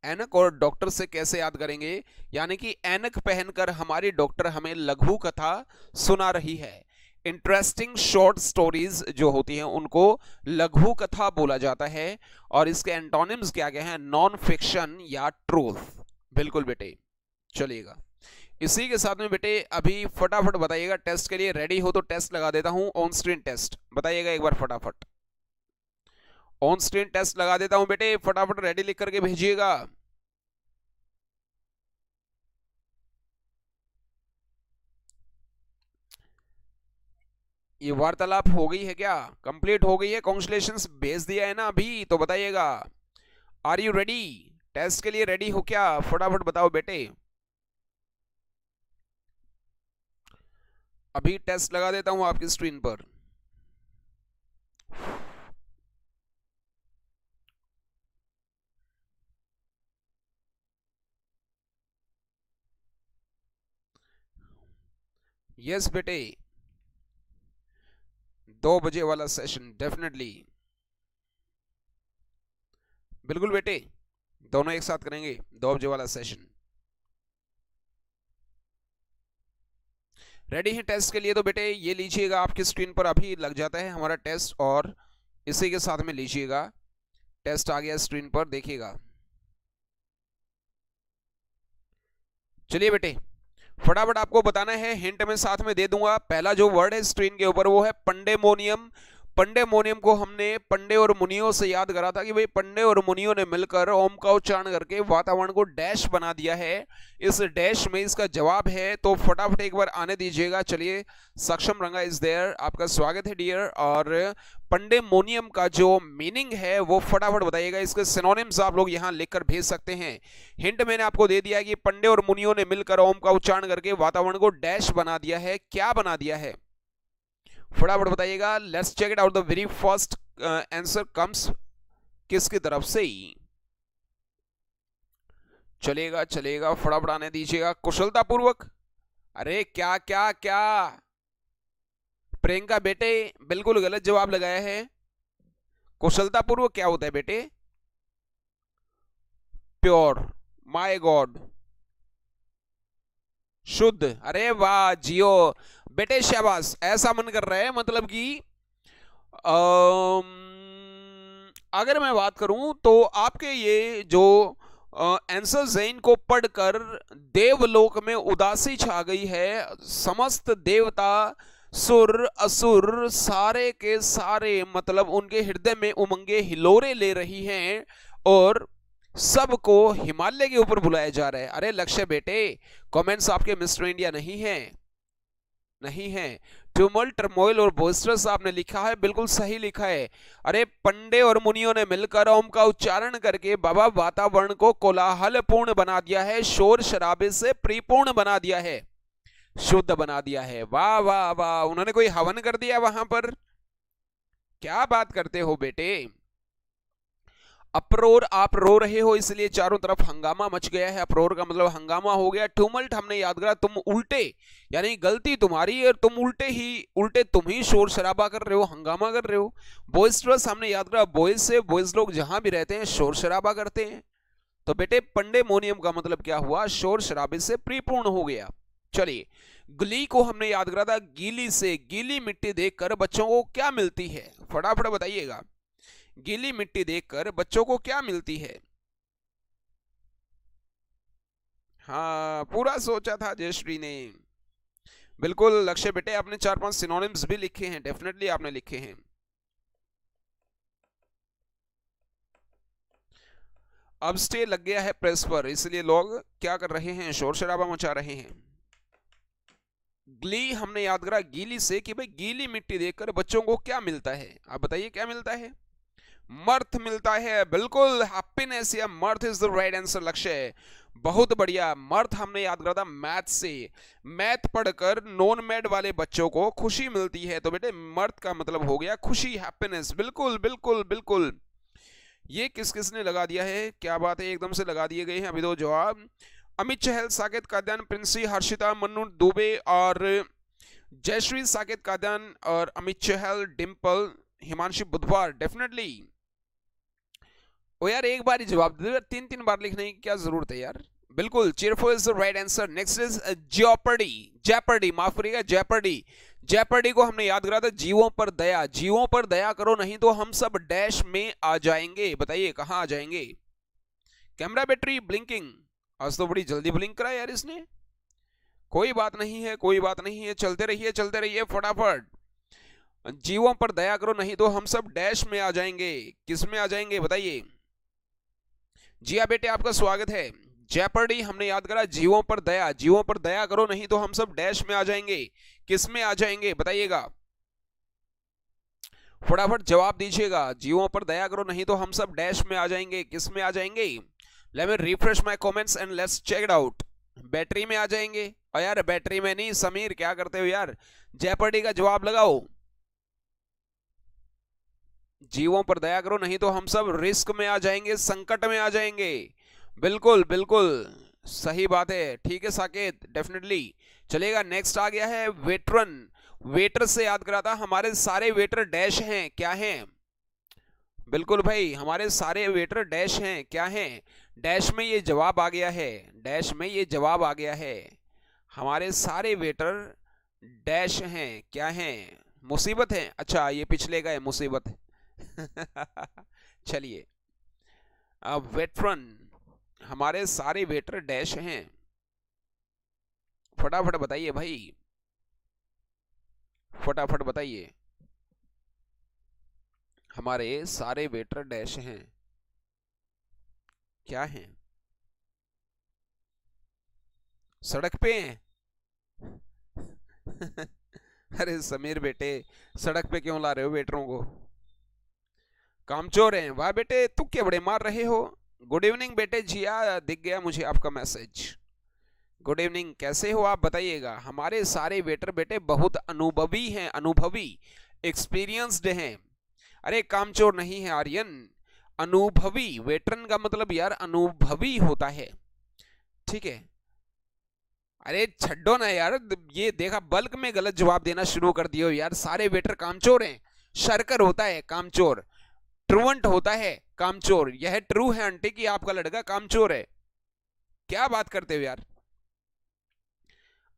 एनक और डॉक्टर से कैसे याद करेंगे, यानी कि एनक पहनकर हमारी डॉक्टर हमें लघु कथा सुना रही है। इंटरेस्टिंग शॉर्ट स्टोरीज जो होती हैं उनको लघु कथा बोला जाता है। और इसके एंटोनिम्स क्या क्या हैं, नॉन फिक्शन या ट्रूथ। बिल्कुल बेटे, चलिएगा। इसी के साथ में बेटे अभी फटाफट बताइएगा, टेस्ट के लिए रेडी हो तो टेस्ट लगा देता हूं, ऑन स्क्रीन टेस्ट बताइएगा एक बार फटाफट। ऑन स्क्रीन टेस्ट लगा देता हूं बेटे, फटाफट रेडी लिख करके भेजिएगा। ये वार्तालाप हो गई है क्या, कंप्लीट हो गई है, कांग्रेचुलेशंस भेज दिया है ना अभी, तो बताइएगा आर यू रेडी, टेस्ट के लिए रेडी हो क्या, फटाफट बताओ बेटे। अभी टेस्ट लगा देता हूं आपकी स्क्रीन पर। यस बेटे, 2 बजे वाला सेशन डेफिनेटली, बिल्कुल बेटे, दोनों एक साथ करेंगे 2 बजे वाला सेशन। रेडी है टेस्ट के लिए तो बेटे ये लीजिएगा, आपकी स्क्रीन पर अभी लग जाता है हमारा टेस्ट। और इसी के साथ में लीजिएगा, टेस्ट आ गया स्क्रीन पर, देखिएगा। चलिए बेटे फटाफट आपको बताना है, हिंट में साथ में दे दूंगा। पहला जो वर्ड है स्क्रीन के ऊपर वो है पंडेमोनियम। पंडेमोनियम को हमने पंडे और मुनियों से याद करा था कि भाई पंडे और मुनियों ने मिलकर ओम का उच्चारण करके वातावरण को डैश बना दिया है। इस डैश में इसका जवाब है, तो फटाफट एक बार आने दीजिएगा। चलिए, सक्षम रंगा इज देयर, आपका स्वागत है डियर। और पंडेमोनियम का जो मीनिंग है वो फटाफट बताइएगा। इसके सिनोनिम्स आप लोग यहाँ लिखकर भेज सकते हैं। हिंट मैंने आपको दे दिया कि पंडे और मुनियों ने मिलकर ओम का उच्चारण करके वातावरण को डैश बना दिया है। क्या बना दिया है फटाफट बताइएगा। Let's check it out. The very first answer comes किसकी तरफ से ही। चलेगा चलेगा, फटाफट आने दीजिएगा कुशलता पूर्वक। अरे क्या क्या क्या, प्रियंका बेटे बिल्कुल गलत जवाब लगाया है। कुशलता पूर्वक क्या होता है बेटे? प्योर, माय गॉड, शुद्ध। अरे वाह जियो बेटे, शाबाश। ऐसा मन कर रहा है, मतलब कि अगर मैं बात करूं तो आपके ये जो आंसर्स हैं इनको पढ़कर देवलोक में उदासी छा गई है। समस्त देवता, सुर असुर सारे के सारे मतलब उनके हृदय में उमंगे हिलोरे ले रही हैं और सबको हिमालय के ऊपर बुलाया जा रहा है। अरे लक्ष्य बेटे, कमेंट्स आपके मिस्टर इंडिया नहीं है, नहीं है। ट्यूमल, टर्मोइल और बोस्टरस आपने लिखा है, बिल्कुल सही लिखा है। अरे पंडे और मुनियों ने मिलकर ओम का उच्चारण करके बाबा वातावरण को कोलाहलपूर्ण बना दिया है, शोर शराबे से परिपूर्ण बना दिया है, शुद्ध बना दिया है। वाह वाह वाह, उन्होंने कोई हवन कर दिया वहां पर। क्या बात करते हो बेटे। अप्रोर, आप रो रहे हो इसलिए चारों तरफ हंगामा मच गया है। अप्रोर का मतलब हंगामा हो गया। टुमल्ट हमने याद करा, तुम उल्टे, यानी गलती तुम्हारी और तुम उल्टे तुम ही शोर शराबा कर रहे हो, हंगामा कर रहे हो। बॉयस्ट्रस हमने याद करा, बॉयज से बॉयज लोग जहां भी रहते हैं शोर शराबा करते हैं। तो बेटे पंडेमोनियम का मतलब क्या हुआ? शोर शराबे से परिपूर्ण हो गया। चलिए, ग्ली को हमने याद करा था, गीली से, गीली मिट्टी देखकर बच्चों को क्या मिलती है? फटाफट बताइएगा, गीली मिट्टी देखकर बच्चों को क्या मिलती है? हाँ, पूरा सोचा था जयश्री ने। बिल्कुल लक्ष्य बेटे, आपने 4-5 सिनोनिम्स भी लिखे हैं, डेफिनेटली आपने लिखे हैं। अब स्टे लग गया है प्रेस पर, इसलिए लोग क्या कर रहे हैं? शोर शराबा मचा रहे हैं। ग्ली हमने याद करा गीली से कि भाई गीली मिट्टी देखकर बच्चों को क्या मिलता है? आप बताइए क्या मिलता है? मर्थ मिलता है, बिल्कुल। हैप्पीनेस या मर्थ इज द राइट आंसर लक्ष्य, बहुत बढ़िया। मर्थ हमने याद करा था मैथ से, मैथ पढ़कर नॉन मैड वाले बच्चों को खुशी मिलती है। तो बेटे मर्थ का मतलब हो गया खुशी, हैप्पीनेस। बिल्कुल बिल्कुल बिल्कुल। ये किस किसने लगा दिया है? क्या बात है, एकदम से लगा दिए गए हैं। अभी दो जवाब, अमित चहल, साकेत काद्यान, प्रिंसी, हर्षिता, मन्नू दुबे और जयश्री। साकेत काद्यान और अमित चहल, डिम्पल, हिमांशु बुधवार, डेफिनेटली। ओ यार एक बार ही जवाब दे, 3-3 बार लिखने की क्या जरूरत है यार। बिल्कुल, cheerful is the right answer. Next is Jeopardy, Jeopardy, माफ करिएगा, जेपर्डी। जेपर्डी को हमने याद करा था जीवों पर दया, जीवों पर दया करो नहीं तो हम सब डैश में आ जाएंगे। बताइए कहां आ जाएंगे? कैमरा बैटरी ब्लिंकिंग, आज तो बड़ी जल्दी ब्लिंक करा यार इसने। कोई बात नहीं है, कोई बात नहीं है, चलते रहिए फटाफट। जीवों पर दया करो नहीं तो हम सब डैश में आ जाएंगे। किस में आ जाएंगे बताइए? जी हाँ बेटे, आपका स्वागत है। जेपर्डी हमने याद करा जीवों पर दया, जीवों पर दया करो नहीं तो हम सब डैश में आ जाएंगे। किस में आ जाएंगे बताइएगा? फटाफट जवाब दीजिएगा। जीवों पर दया करो नहीं तो हम सब डैश में आ जाएंगे। किस में आ जाएंगे? Let me refresh my comments and let's check it out. Battery में आ जाएंगे। और यार बैटरी में नहीं, समीर क्या करते हो यार? जेपर्डी का जवाब लगाओ। जीवों पर दया करो नहीं तो हम सब रिस्क में आ जाएंगे, संकट में आ जाएंगे। बिल्कुल बिल्कुल सही बात है, ठीक है साकेत, डेफिनेटली चलेगा। नेक्स्ट आ गया है वेटरन। वेटर से याद कराता, हमारे सारे वेटर डैश हैं, क्या हैं? बिल्कुल भाई, हमारे सारे वेटर डैश हैं, क्या हैं? डैश में ये जवाब आ गया है, डैश में ये जवाब आ गया है। हमारे सारे वेटर डैश हैं, क्या हैं? मुसीबत है। अच्छा ये पिछले का है, मुसीबत चलिए, अब वेटरन, हमारे सारे वेटर डैश हैं। फटाफट बताइए भाई, फटाफट बताइए। हमारे सारे वेटर डैश हैं। क्या हैं? सड़क पे हैं। अरे समीर बेटे, सड़क पे क्यों ला रहे हो वेटरों को? कामचोर हैं। वाह बेटे, तुक्के बड़े मार रहे हो। गुड इवनिंग बेटे जिया, दिख गया मुझे आपका मैसेज। गुड इवनिंग, कैसे हो आप बताइएगा। हमारे सारे वेटर बेटे बहुत अनुभवी हैं, अनुभवी, एक्सपीरियंस्ड हैं। अरे कामचोर नहीं है आर्यन, अनुभवी। वेटरन का मतलब यार अनुभवी होता है, ठीक है। अरे छड्डो ना यार, ये देखा बल्क में गलत जवाब देना शुरू कर दियो यार। सारे वेटर कामचोर हैं। शर्कर होता है कामचोर, ट्रुवंट होता है कामचोर। यह ट्रू है आंटी कि आपका लड़का कामचोर है? क्या बात करते हो यार।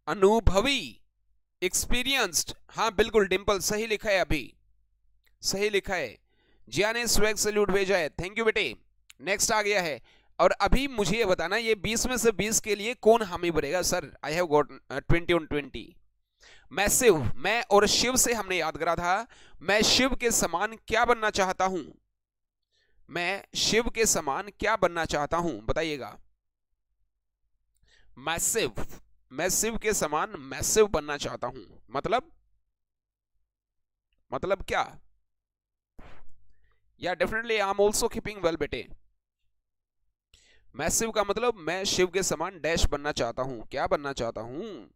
अनुभवी, एक्सपीरियंस्ड, हाँ बिल्कुल डिंपल सही लिखा है, अभी सही लिखा है। जिया ने स्वैग सैल्यूट भेजा है, थैंक यू बेटे। नेक्स्ट आ गया है। और अभी मुझे ये बताना, ये 20 में से 20 के लिए कौन हामी भरेगा? Sir I have got 20 on 20। Massive, मैं और शिव से हमने याद करा था। मैं शिव के समान क्या बनना चाहता हूं? मैं शिव के समान क्या बनना चाहता हूं बताइएगा। मैसिव, मैं शिव के समान मैसिव बनना चाहता हूं, मतलब क्या? या definitely I am also keeping well बेटे। मैसिव का मतलब मैं शिव के समान डैश बनना चाहता हूं। क्या बनना चाहता हूं?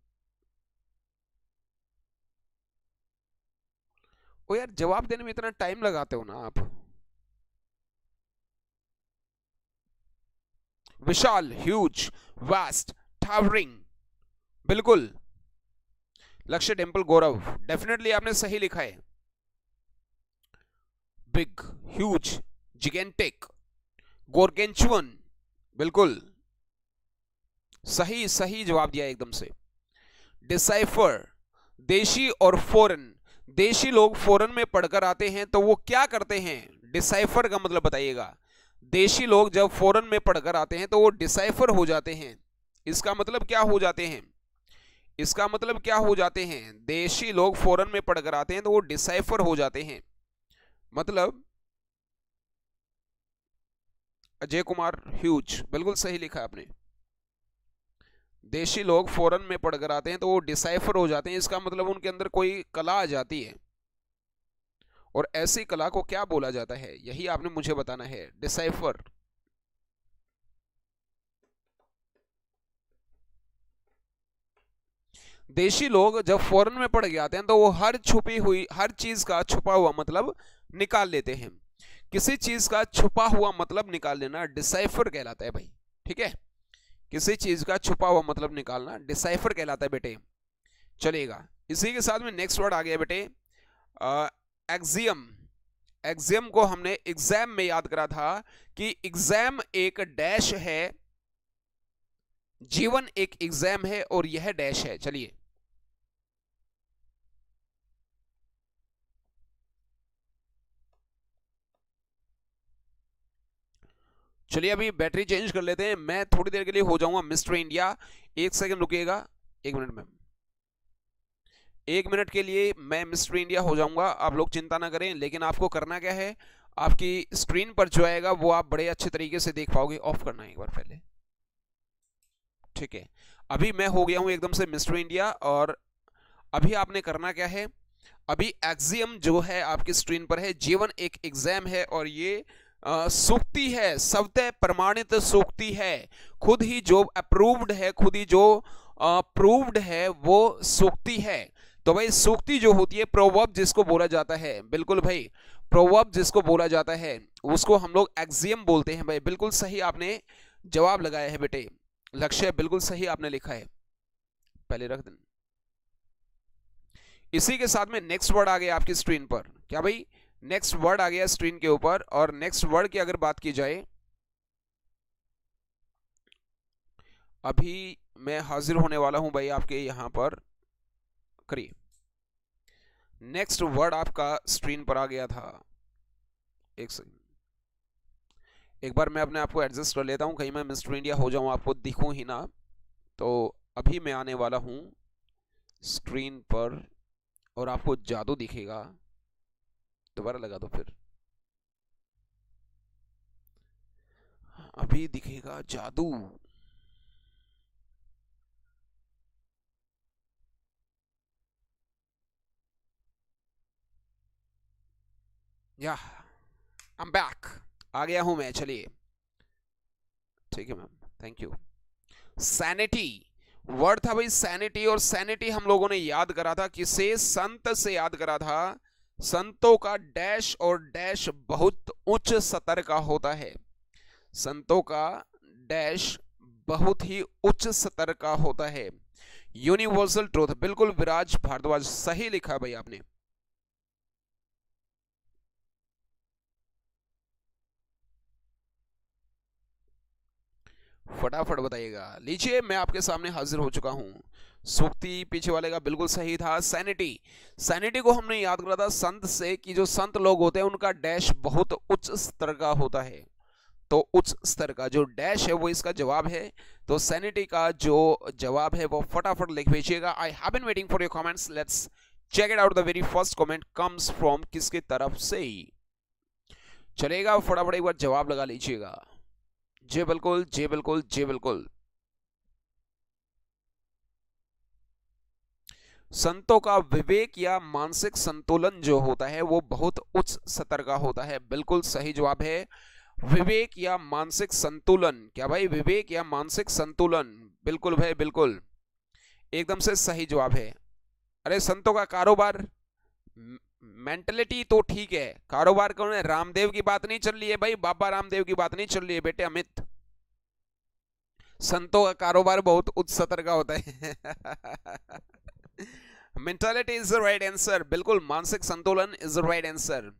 ओ यार, जवाब देने में इतना टाइम लगाते हो ना आप। विशाल, ह्यूज, वास्ट, टावरिंग, बिल्कुल। लक्ष्य, टेम्पल, गौरव, डेफिनेटली आपने सही लिखा है। बिग, ह्यूज, जिगेंटिक, गोरगेंचुअन, बिल्कुल सही, सही जवाब दिया एकदम से। डिसाइफर, देशी और फॉरेन। देशी लोग फॉरेन में पढ़कर आते हैं तो वो क्या करते हैं? डिसाइफर का मतलब बताइएगा। देशी लोग जब फॉरेन में पढ़कर आते हैं तो वो डिसाइफर हो जाते हैं। इसका मतलब क्या हो जाते हैं? इसका मतलब क्या हो जाते हैं? देशी लोग फॉरेन में पढ़कर आते हैं तो वो डिसाइफर हो जाते हैं। मतलब अजय कुमार, ह्यूज, बिल्कुल सही लिखा आपने। देशी लोग फॉरेन में पढ़कर आते हैं तो वो डिसाइफर हो जाते हैं। इसका मतलब उनके अंदर कोई कला आ जाती है। और ऐसी कला को क्या बोला जाता है, यही आपने मुझे बताना है। डिसाइफर। देशी लोग जब फॉरेन में पढ़ के आते हैं तो वो हर छुपी हुई, हर चीज का छुपा हुआ मतलब निकाल लेते हैं। किसी चीज का छुपा हुआ मतलब निकाल लेना डिसाइफर कहलाता है भाई, ठीक है। किसी चीज का छुपा हुआ मतलब निकालना डिसाइफर कहलाता है बेटे। चलेगा, इसी के साथ में नेक्स्ट वर्ड आ गया बेटे, एक्सियम। एक्सियम को हमने एग्जाम में याद करा था कि एग्जाम एक डैश है, जीवन एक एग्जाम है और यह डैश है। चलिए, चलिए अभी बैटरी चेंज कर लेते हैं। मैं थोड़ी देर के लिए हो जाऊंगा मिस्टर इंडिया। एक सेकंड रुकिएगा, 1 मिनट में, 1 मिनट के लिए मैं मिस्टर इंडिया हो जाऊंगा। आप लोग चिंता ना करें, लेकिन आपको करना क्या है, आपकी स्क्रीन पर जो आएगा वो आप बड़े अच्छे तरीके से देख पाओगे। ऑफ करना है एक बार पहले, ठीक है। अभी मैं हो गया हूं एकदम से मिस्टर इंडिया। और अभी आपने करना क्या है, अभी एक्सियम जो है आपकी स्क्रीन पर है, जीवन एक एग्जाम है और ये सूक्ति है, स्वतः प्रमाणित सूक्ति है। खुद ही जो अप्रूव्ड है, खुद ही जो प्रूव्ड है वो सूक्ति है। तो भाई सूक्ति जो होती है, प्रोवर्ब जिसको बोला जाता है, बिल्कुल भाई प्रोवर्ब जिसको बोला जाता है उसको हम लोग एक्सियम बोलते हैं भाई। बिल्कुल सही आपने जवाब लगाया है बेटे। लक्ष्य बिल्कुल सही आपने लिखा है, पहले रख दें। इसी के साथ में नेक्स्ट वर्ड आ गया आपकी स्क्रीन पर। क्या भाई? नेक्स्ट वर्ड आ गया स्क्रीन के ऊपर। और नेक्स्ट वर्ड की अगर बात की जाए, अभी मैं हाजिर होने वाला हूं भाई आपके यहां पर। करिए, नेक्स्ट वर्ड आपका स्क्रीन पर आ गया था। एक सेकंड, एक बार मैं अपने आप को एडजस्ट कर लेता हूं, कहीं मैं मिस्टर इंडिया हो जाऊं, आपको दिखूं ही ना। तो अभी मैं आने वाला हूं स्क्रीन पर और आपको जादू दिखेगा। दोबारा लगा दो फिर। अभी दिखेगा जादू। या आई एम बैक, आ गया हूं मैं, चलिए ठीक है ma'am, thank you. Sanity word था भाई, सैनिटी, और सैनिटी हम लोगों ने याद करा था किसे, संत से याद करा था। संतों का डैश और डैश बहुत उच्च स्तर का होता है। संतों का डैश बहुत ही उच्च स्तर का होता है। यूनिवर्सल ट्रूथ, बिल्कुल विराज भारद्वाज, सही लिखा भाई आपने। फटाफट बताइएगा। लीजिए मैं आपके सामने हाजिर हो चुका हूं। सूक्ति पीछे वाले का बिल्कुल सही था, सैनिटी। सैनिटी को हमने याद करा था संत से कि जो संत लोग होते हैं उनका डैश बहुत उच्च स्तर का होता है। तो उच्च स्तर का जो डैश है वो इसका जवाब है। तो सैनिटी का जो जवाब है वो फटाफट लिख भेजिएगा। I have been waiting for your comments, let's check it out. The very first comment comes from किसके तरफ से, चलेगा फटाफट एक बार जवाब लगा लीजिएगा। जी बिल्कुल, जी बिल्कुल, जी बिल्कुल। संतों का विवेक या मानसिक संतुलन जो होता है वो बहुत उच्च स्तर का होता है, बिल्कुल सही जवाब है। विवेक या मानसिक संतुलन, क्या भाई, विवेक या मानसिक संतुलन, बिल्कुल भाई बिल्कुल, एकदम से सही जवाब है। अरे संतों का कारोबार, मेंटलिटी तो ठीक है, कारोबार कौन है, रामदेव की बात नहीं चल रही है भाई, बाबा रामदेव की बात नहीं चल रही है बेटे अमित। संतों का कारोबार बहुत उच्च स्तर का होता है। Mentality is the right answer, बिल्कुल, मानसिक संतुलन is the right answer.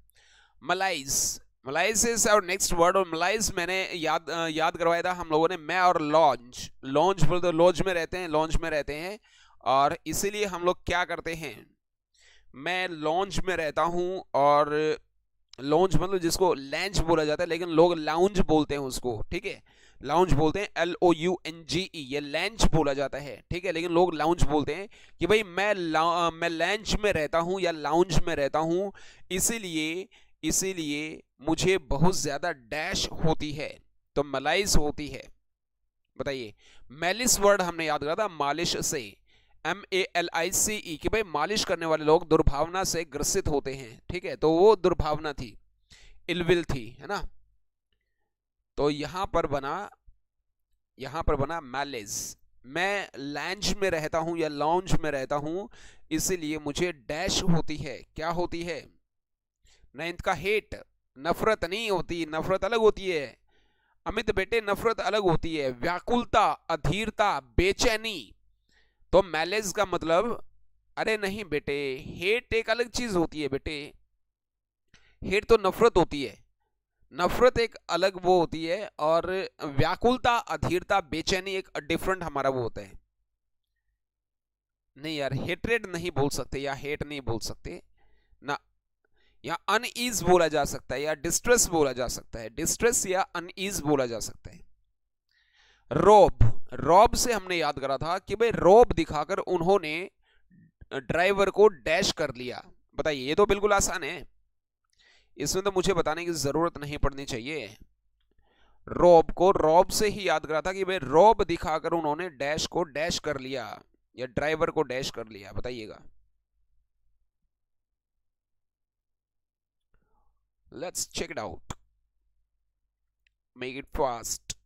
Malaise, malaise is our next word, और मलाइज मैंने याद करवाया था हम लोगों ने। मैं और लॉन्ज, लॉन्ज बोलते लॉन्ज में रहते हैं, लॉन्ज में रहते हैं, और इसीलिए हम लोग क्या करते हैं, मैं लॉन्ज में रहता हूं, और लॉन्ज मतलब जिसको लैंज बोला जाता है, लेकिन लोग लाउंज बोलते हैं उसको, ठीक है, लाउंज बोलते हैं, LOUNGE, ये लैंज बोला जाता है, ठीक है, लेकिन लोग लाउंज बोलते हैं कि भाई मैं लैंज में रहता हूं या लाउंज में रहता हूं, इसीलिए इसीलिए मुझे बहुत ज्यादा डैश होती है, तो मलाइस होती है। बताइए, मैलिस वर्ड हमने याद करा था, मालिश से, MALICE, कि भाई मालिश करने वाले लोग दुर्भावना से ग्रसित होते हैं, ठीक है, तो वो दुर्भावना थी, इलविल थी, है ना। तो यहां पर बना मैलिस। मैं लैंज में रहता हूं या लॉन्ज में रहता हूं, इसीलिए मुझे डैश होती है, क्या होती है, नाइन्थ का हेट, नफरत नहीं होती, नफरत अलग होती है अमित बेटे, नफरत अलग होती है। व्याकुलता, अधीरता, बेचैनी, तो मैलेज का मतलब, अरे नहीं बेटे, हेट एक अलग चीज होती है बेटे, हेट तो नफरत होती है, नफरत एक अलग वो होती है, और व्याकुलता, अधीरता, बेचैनी एक डिफरेंट हमारा वो होता है। नहीं यार, हेट्रेड नहीं बोल सकते या हेट नहीं बोल सकते ना, या अनईज बोला जा सकता है, या डिस्ट्रेस बोला जा सकता है, डिस्ट्रेस या अनईज बोला जा सकता है। रॉब, रॉब से हमने याद करा था कि भाई रॉब दिखाकर उन्होंने ड्राइवर को डैश कर लिया। बताइए, ये तो बिल्कुल आसान है, इसमें तो मुझे बताने की जरूरत नहीं पड़नी चाहिए। रॉब को रॉब से ही याद करा था कि भाई रॉब दिखाकर उन्होंने डैश को डैश कर लिया, या ड्राइवर को डैश कर लिया। बताइएगा, let's check it out, make it fast.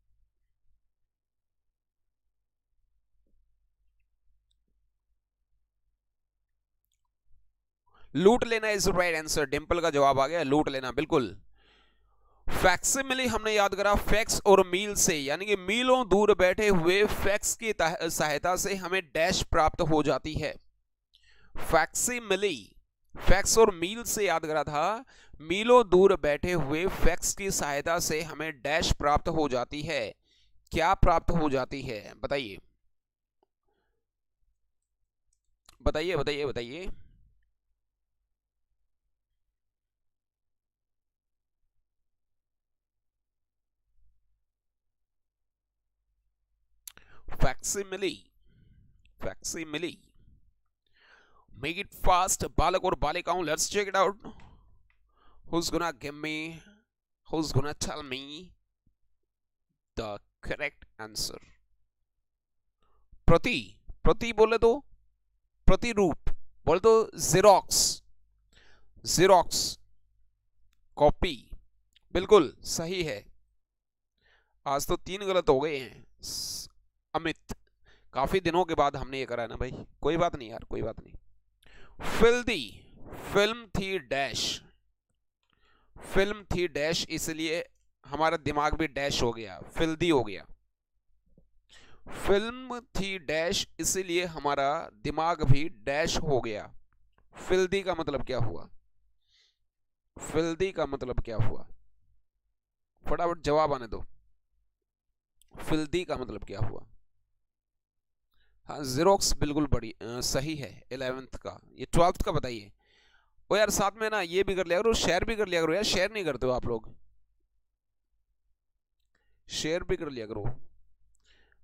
लूट लेना इज राइट आंसर, डिंपल का जवाब आ गया, लूट लेना, बिल्कुल। फैक्सिमिली हमने याद करा फैक्स और मील से, यानी कि मीलों दूर बैठे हुए फैक्स की सहायता से हमें डैश प्राप्त हो जाती है। फैक्सिमिली, फैक्स और मील से याद करा था, मीलों दूर बैठे हुए फैक्स की सहायता से हमें डैश प्राप्त हो जाती है, क्या प्राप्त हो जाती है, बताइए बताइए बताइए बताइए। Facsimile, facsimile, make it fast, बालक और बालिकाओं, let's check it out. Who's gonna give me? Who's gonna tell me? The correct answer. प्रति, प्रति बोले तो प्रतिरूप, बोले तो जेरोक्स, जेरोक्स कॉपी, बिल्कुल सही है। आज तो 3 गलत हो गए हैं अमित, काफी दिनों के बाद हमने ये करा है ना भाई, कोई बात नहीं यार, कोई बात नहीं। फिल्दी, फिल्म थी डैश, फिल्म थी डैश, इसलिए हमारा दिमाग भी डैश हो गया, फिल्दी हो गया। फिल्म थी डैश, इसलिए हमारा दिमाग भी डैश हो गया। फिल्दी का मतलब क्या हुआ? फिल्दी का मतलब क्या हुआ? फटाफट जवाब आने दो। फिल्दी का मतलब क्या हुआ? हाँ, जेरोक्स बिल्कुल बड़ी सही है 11th का। ये 12th का बताइए। ओ यार साथ में ना ये भी कर लिया करो, शेयर भी कर लिया करो यार, शेयर नहीं करते हो आप लोग, शेयर भी कर लिया करो,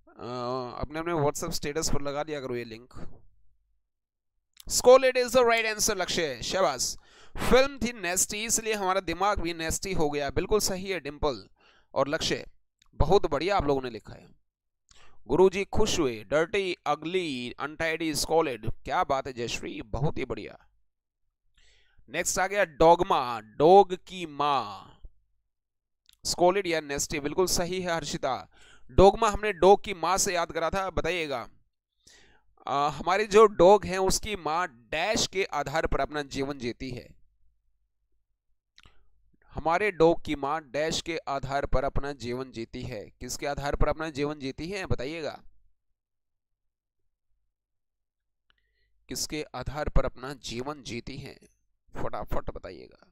अपने अपने व्हाट्सएप स्टेटस पर लगा दिया करो ये link. Scolded is the right answer Lakshya, शाबाश। फिल्म थी नेस्टी, इसलिए हमारा दिमाग भी नेस्टी हो गया, बिल्कुल सही है डिंपल और लक्ष्य, बहुत बढ़िया आप लोगों ने लिखा है। गुरुजी खुश हुए, डर्टी, अगली, अनटाइडी, स्कोलेड, क्या बात है जयश्री, बहुत ही बढ़िया। नेक्स्ट आ गया डॉगमा, डॉग की माँ, स्कोलेड या नेस्टी, बिल्कुल सही है हर्षिता। डोगमा हमने डॉग की माँ से याद करा था, बताइएगा। हमारी जो डॉग है उसकी माँ डैश के आधार पर अपना जीवन जीती है। हमारे डॉग की माँ डैश के आधार पर अपना जीवन जीती है, किसके आधार पर अपना जीवन जीती है बताइएगा, किसके आधार पर अपना जीवन जीती है, फटाफट बताइएगा।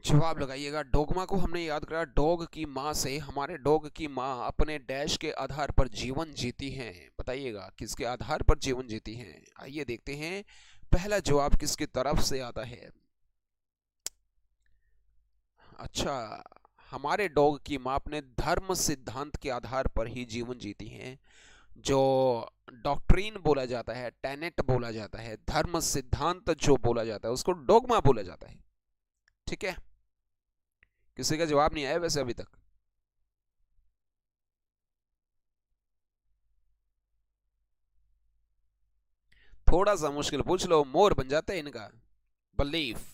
जवाब लगाइएगा। डोगमा को हमने याद करा डॉग की माँ से, हमारे डॉग की माँ अपने डैश के आधार पर जीवन जीती हैं, बताइएगा किसके आधार पर जीवन जीती हैं। आइए देखते हैं पहला जवाब किसकी तरफ से आता है। अच्छा, हमारे डॉग की माँ अपने धर्म सिद्धांत के आधार पर ही जीवन जीती हैं। जो डॉक्ट्रीन बोला जाता है, टेनेट बोला जाता है, धर्म सिद्धांत जो बोला जाता है उसको डोगमा बोला जाता है, ठीक है। किसी का जवाब नहीं आया वैसे अभी तक। थोड़ा सा मुश्किल पूछ लो, मोर बन जाता है इनका। बिलीफ,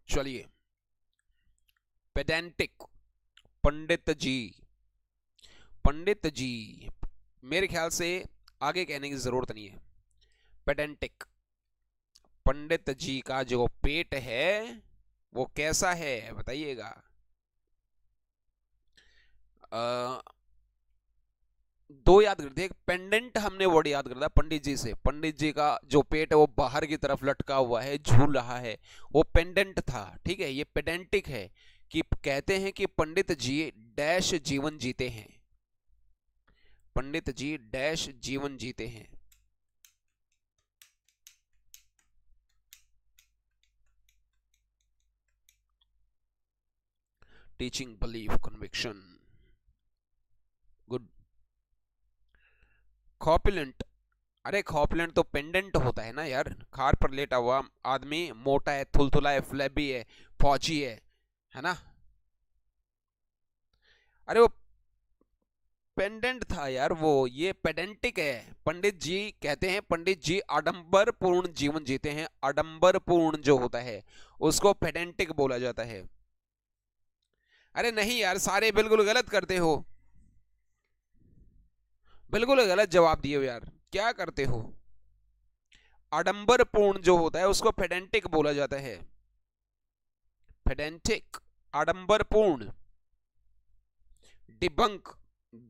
चलिए। पेडेंटिक, पंडित जी, पंडित जी, मेरे ख्याल से आगे कहने की जरूरत नहीं है। पेडेंटिक, पंडित जी का जो पेट है वो कैसा है बताइएगा। दो याद करते हैं, पेंडेंट हमने वर्ड याद करता पंडित जी से, पंडित जी का जो पेट है वो बाहर की तरफ लटका हुआ है, झूल रहा है, वो पेंडेंट था, ठीक है। ये पेडेंटिक है कि कहते हैं कि पंडित जी डैश जीवन जीते हैं, पंडित जी डैश जीवन जीते हैं। Teaching belief conviction, good. Corpulent, अरे कॉपुलेंट तो पेंडेंट होता है ना यार, खार पर लेटा हुआ आदमी, मोटा है, थुलथुला है, फ्लैबी है, फौजी है ना। अरे वो पेंडेंट था यार वो, ये पेडेंटिक है। पंडित जी कहते हैं पंडित जी आडंबर पूर्ण जीवन जीते हैं, आडंबर पूर्ण जो होता है उसको पेडेंटिक बोला जाता है। अरे नहीं यार, सारे बिल्कुल गलत करते हो, बिल्कुल गलत जवाब दिए हो यार, क्या करते हो। आडंबर पूर्ण जो होता है उसको पेडेंटिक बोला जाता है, पेडेंटिक, आडंबर पूर्ण। डिबंक,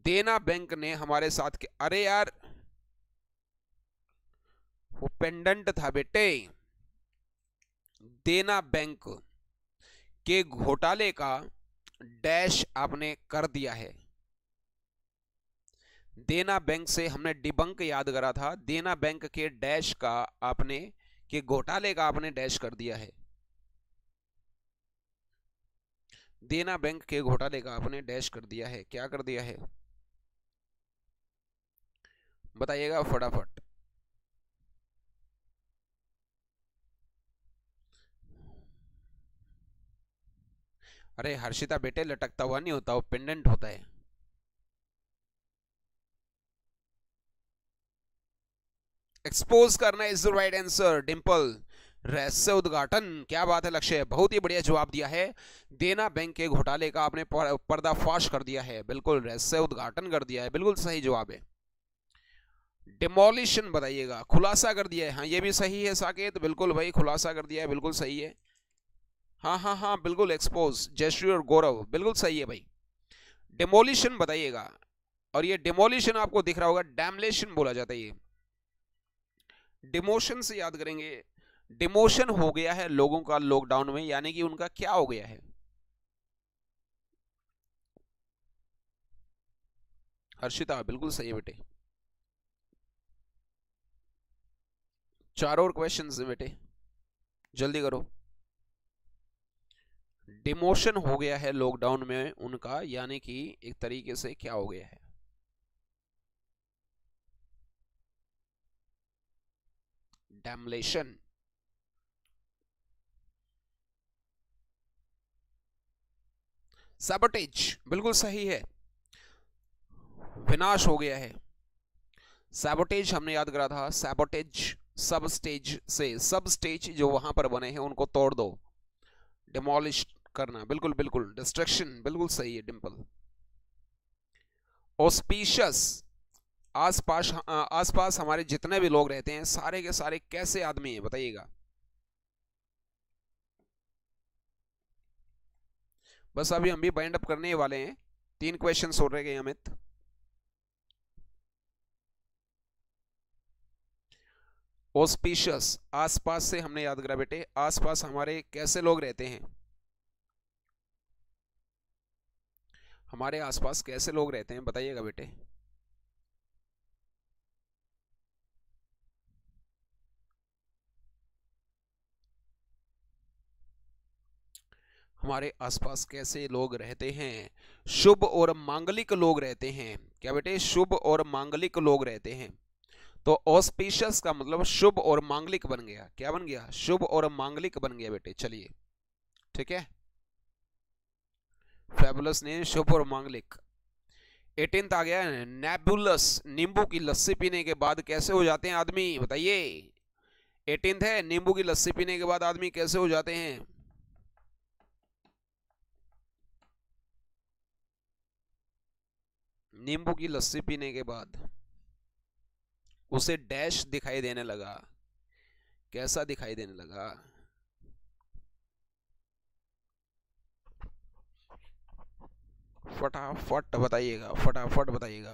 देना बैंक ने हमारे साथ के, अरे यार वो पेंडेंट था बेटे, देना बैंक के घोटाले का डैश आपने कर दिया है। देना बैंक से हमने डिबंक याद करा था, देना बैंक के डैश का आपने, के घोटाले का आपने डैश कर दिया है। देना बैंक के घोटाले का आपने डैश कर दिया है, क्या कर दिया है बताइएगा फटाफट। अरे हर्षिता बेटे, लटकता हुआ नहीं होता, वो पेंडेंट होता है। एक्सपोज करना is the right answer Dimple. रहस्य उद्घाटन, क्या बात है लक्ष्य, बहुत ही बढ़िया जवाब दिया है। देना बैंक के घोटाले का आपने पर्दाफाश कर दिया है, बिल्कुल रहस्य उद्घाटन कर दिया है, बिल्कुल सही जवाब है। डिमोलिशन बताइएगा, खुलासा कर दिया है, हाँ ये भी सही है साकेत, बिल्कुल भाई खुलासा कर दिया है, बिल्कुल सही है। हाँ हाँ हाँ बिल्कुल, एक्सपोज जयश्री और गौरव, बिल्कुल सही है भाई। डिमोलिशन बताइएगा, और ये डिमोलिशन आपको दिख रहा होगा, डैमलेशन बोला जाता है ये। डिमोशन से याद करेंगे, डिमोशन हो गया है लोगों का लॉकडाउन में, यानी कि उनका क्या हो गया है हर्षिता, बिल्कुल सही है बेटे। 4 और क्वेश्चंस है बेटे, जल्दी करो। डिमोशन हो गया है लॉकडाउन में उनका, यानी कि एक तरीके से क्या हो गया है, डैमलेशन। सैबोटेज, बिल्कुल सही है, विनाश हो गया है। सैबोटेज हमने याद करा था, सैबोटेज सब स्टेज से, सब स्टेज जो वहां पर बने हैं उनको तोड़ दो, डिमोलिश करना, बिल्कुल बिल्कुल, डिस्ट्रक्शन, बिल्कुल सही है डिंपल। ऑस्पिशियस, आसपास आसपास हमारे जितने भी लोग रहते हैं सारे के सारे कैसे आदमी हैं बताइएगा। बस अभी हम भी बाइंड अप करने वाले हैं, 3 क्वेश्चन हो रह गए अमित। ऑस्पिशियस, आसपास से हमने याद करा बेटे, आसपास हमारे कैसे लोग रहते हैं, हमारे आसपास कैसे लोग रहते हैं बताइएगा बेटे। हमारे आसपास कैसे लोग रहते हैं, शुभ और मांगलिक लोग रहते हैं, क्या बेटे, शुभ और मांगलिक लोग रहते हैं। तो ऑस्पिशियस का मतलब शुभ और मांगलिक बन गया, क्या बन गया, शुभ और मांगलिक बन गया बेटे, चलिए ठीक है। फेबुलस ने शुभ और मांगलिक। 18th आ गया, नेबुलस, नींबू की लस्सी पीने के बाद कैसे हो जाते हैं आदमी बताइए। 18th है, नींबू की लस्सी पीने के बाद आदमी कैसे हो जाते हैं। नींबू की लस्सी पीने के बाद उसे डैश दिखाई देने लगा, कैसा दिखाई देने लगा, फटाफट बताइएगा, फटाफट बताइएगा।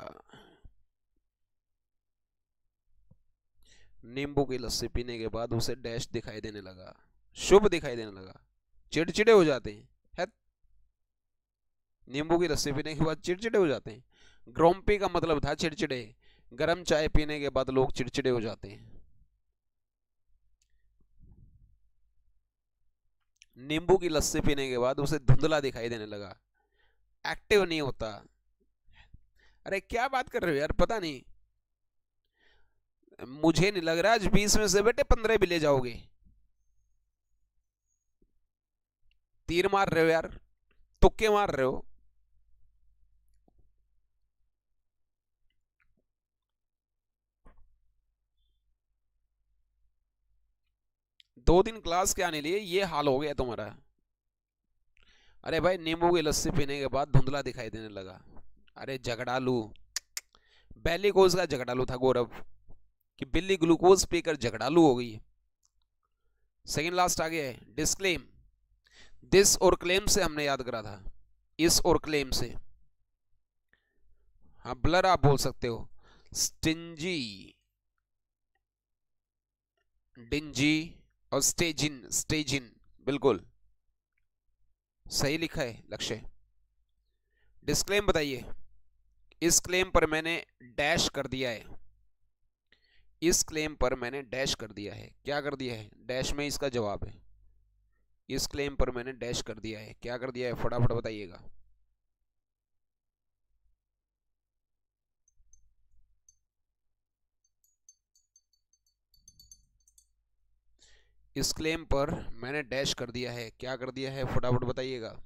नींबू की लस्सी पीने के बाद उसे डैश दिखाई देने लगा, शुभ दिखाई देने लगा, चिड़चिड़े हो जाते हैं है? नींबू की लस्सी पीने के बाद चिड़चिड़े हो जाते हैं, ग्रोम्पी का मतलब था चिड़चिड़े, गर्म चाय पीने के बाद लोग चिड़चिड़े हो जाते हैं। नींबू की लस्सी पीने के बाद उसे धुंधला दिखाई देने लगा, एक्टिव नहीं होता। अरे क्या बात कर रहे हो यार, पता नहीं, मुझे नहीं लग रहा आज 20 में से बेटे 15 भी ले जाओगे। तीर मार रहे हो यार, तुक्के मार रहे हो। दो दिन क्लास के आने लिए ये हाल हो गया तुम्हारा। अरे भाई, नींबू की लस्सी पीने के बाद धुंधला दिखाई देने लगा, अरे झगड़ालू, बेलिकोज का झगड़ालू था गौरव, कि बिल्ली ग्लूकोज पीकर झगड़ालू हो गई। सेकंड लास्ट आ गया है, डिस्क्लेम, दिस और क्लेम से हमने याद करा था, इस और क्लेम से, हाँ ब्लर आप बोल सकते हो, स्टिंजी, डिंजी और स्टेजिन, स्टेजिन, बिल्कुल सही लिखा है लक्ष्य। डिस्क्लेम बताइए, इस क्लेम पर मैंने डैश कर दिया है, इस क्लेम पर मैंने डैश कर दिया है, क्या कर दिया है, डैश में इसका जवाब है, इस क्लेम पर मैंने डैश कर दिया है, क्या कर दिया है फटाफट बताइएगा। इस क्लेम पर मैंने डैश कर दिया है, क्या कर दिया है फटाफट बताइएगा।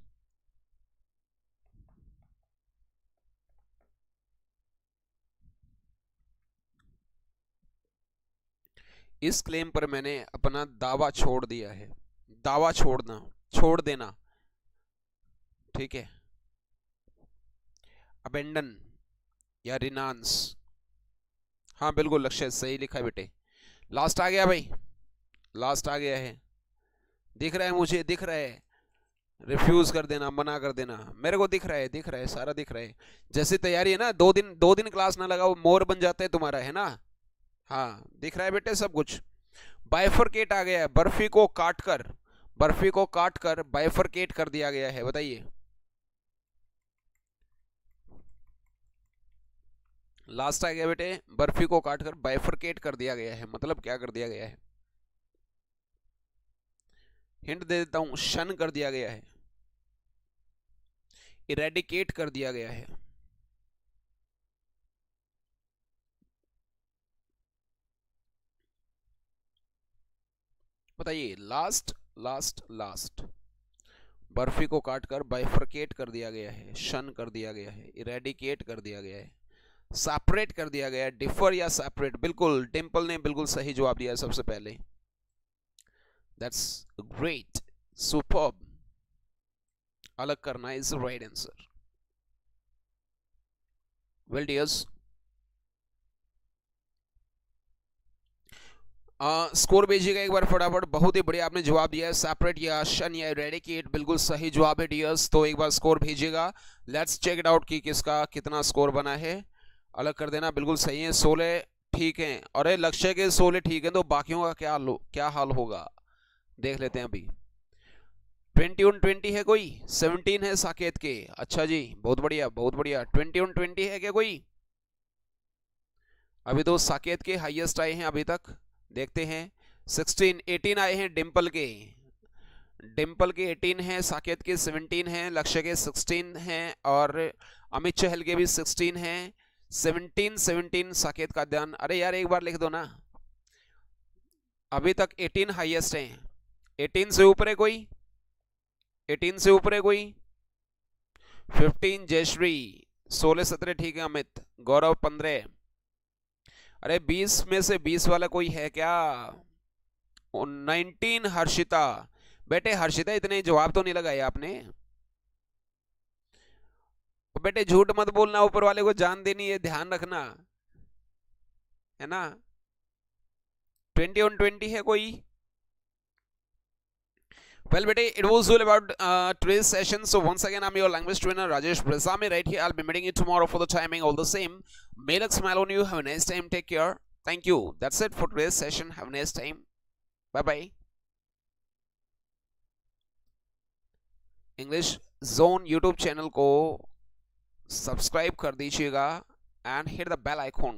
इस क्लेम पर मैंने अपना दावा छोड़ दिया है। दावा छोड़ना, छोड़ देना, ठीक है। अबेंडन या रिनांस, हाँ बिल्कुल लक्ष्य सही लिखा है बेटे। लास्ट आ गया भाई, लास्ट आ गया है, दिख रहा है मुझे, दिख रहा है। रिफ्यूज कर देना, मना कर देना, मेरे को दिख रहा है, दिख रहा है, सारा दिख रहा है। जैसी तैयारी है ना, 2 दिन क्लास ना लगाओ मोर बन जाता है तुम्हारा, है ना। हाँ दिख रहा है बेटे सब कुछ। बाइफरकेट आ गया है, बर्फी को काट कर, बर्फी को काट कर बाइफरकेट कर दिया गया है, बताइए। लास्ट आ गया बेटे, बर्फी को काट कर बाइफरकेट कर दिया गया है, मतलब क्या कर दिया गया है। हिंट दे देता हूं, शन कर दिया गया है, इरेडिकेट कर दिया गया है। बताइए, लास्ट लास्ट लास्ट। बर्फी को काटकर बाइफरकेट कर दिया गया है, शन कर दिया गया है, इरेडिकेट कर दिया गया है, सेपरेट कर दिया गया है। डिफर या सेपरेट, बिल्कुल डिंपल ने बिल्कुल सही जवाब दिया है सबसे पहले। That's great, superb. अलग करना is right answer. Well dears, score भेजिएगा एक बार फटाफट। बहुत ही बढ़िया आपने जवाब दिया है, सेपरेट या शन या इरेडिकेट, बिल्कुल सही जवाब है डियर्स। तो एक बार स्कोर भेजिएगा, लेट्स चेक इट आउट कि किसका कितना स्कोर बना है। अलग कर देना, बिल्कुल सही है, 16 ठीक है। अरे लक्ष्य के 16 ठीक है, तो बाकियों का क्या हाल होगा देख लेते हैं अभी। 21-20 है कोई, 17 है साकेत के, अच्छा जी बहुत बढ़िया बहुत बढ़िया। 21-20 है क्या कोई? अभी तो साकेत के हाईएस्ट आए हैं अभी तक, देखते हैं। 18 आए हैं डिंपल के, डिंपल के 18 हैं, साकेत के 17 हैं, लक्ष्य के 16 हैं और अमित चहल के भी 16 हैं। 17 साकेत का ध्यान, अरे यार एक बार लिख दो ना। अभी तक 18 हाईएस्ट हैं, 18 से ऊपर है कोई? 18 से ऊपर है कोई? 15 जयश्री, 16-17 ठीक है अमित, गौरव 15। अरे 20 में से 20 वाला कोई है क्या? 19 हर्षिता, बेटे हर्षिता इतने जवाब तो नहीं लगाए आपने बेटे, झूठ मत बोलना, ऊपर वाले को जान देनी है, ध्यान रखना है ना। 21-20 है कोई? Well, bete, it was all about today's session. So once again, I'm your language trainer Rajesh Brazami right here. I'll be meeting you tomorrow for the timing all the same. May luck smile on you. Have a nice time. Take care. Thank you. That's it for today's session. Have a nice time. Bye bye. English Zone YouTube channel को subscribe कर दीजिएगा and hit the bell icon.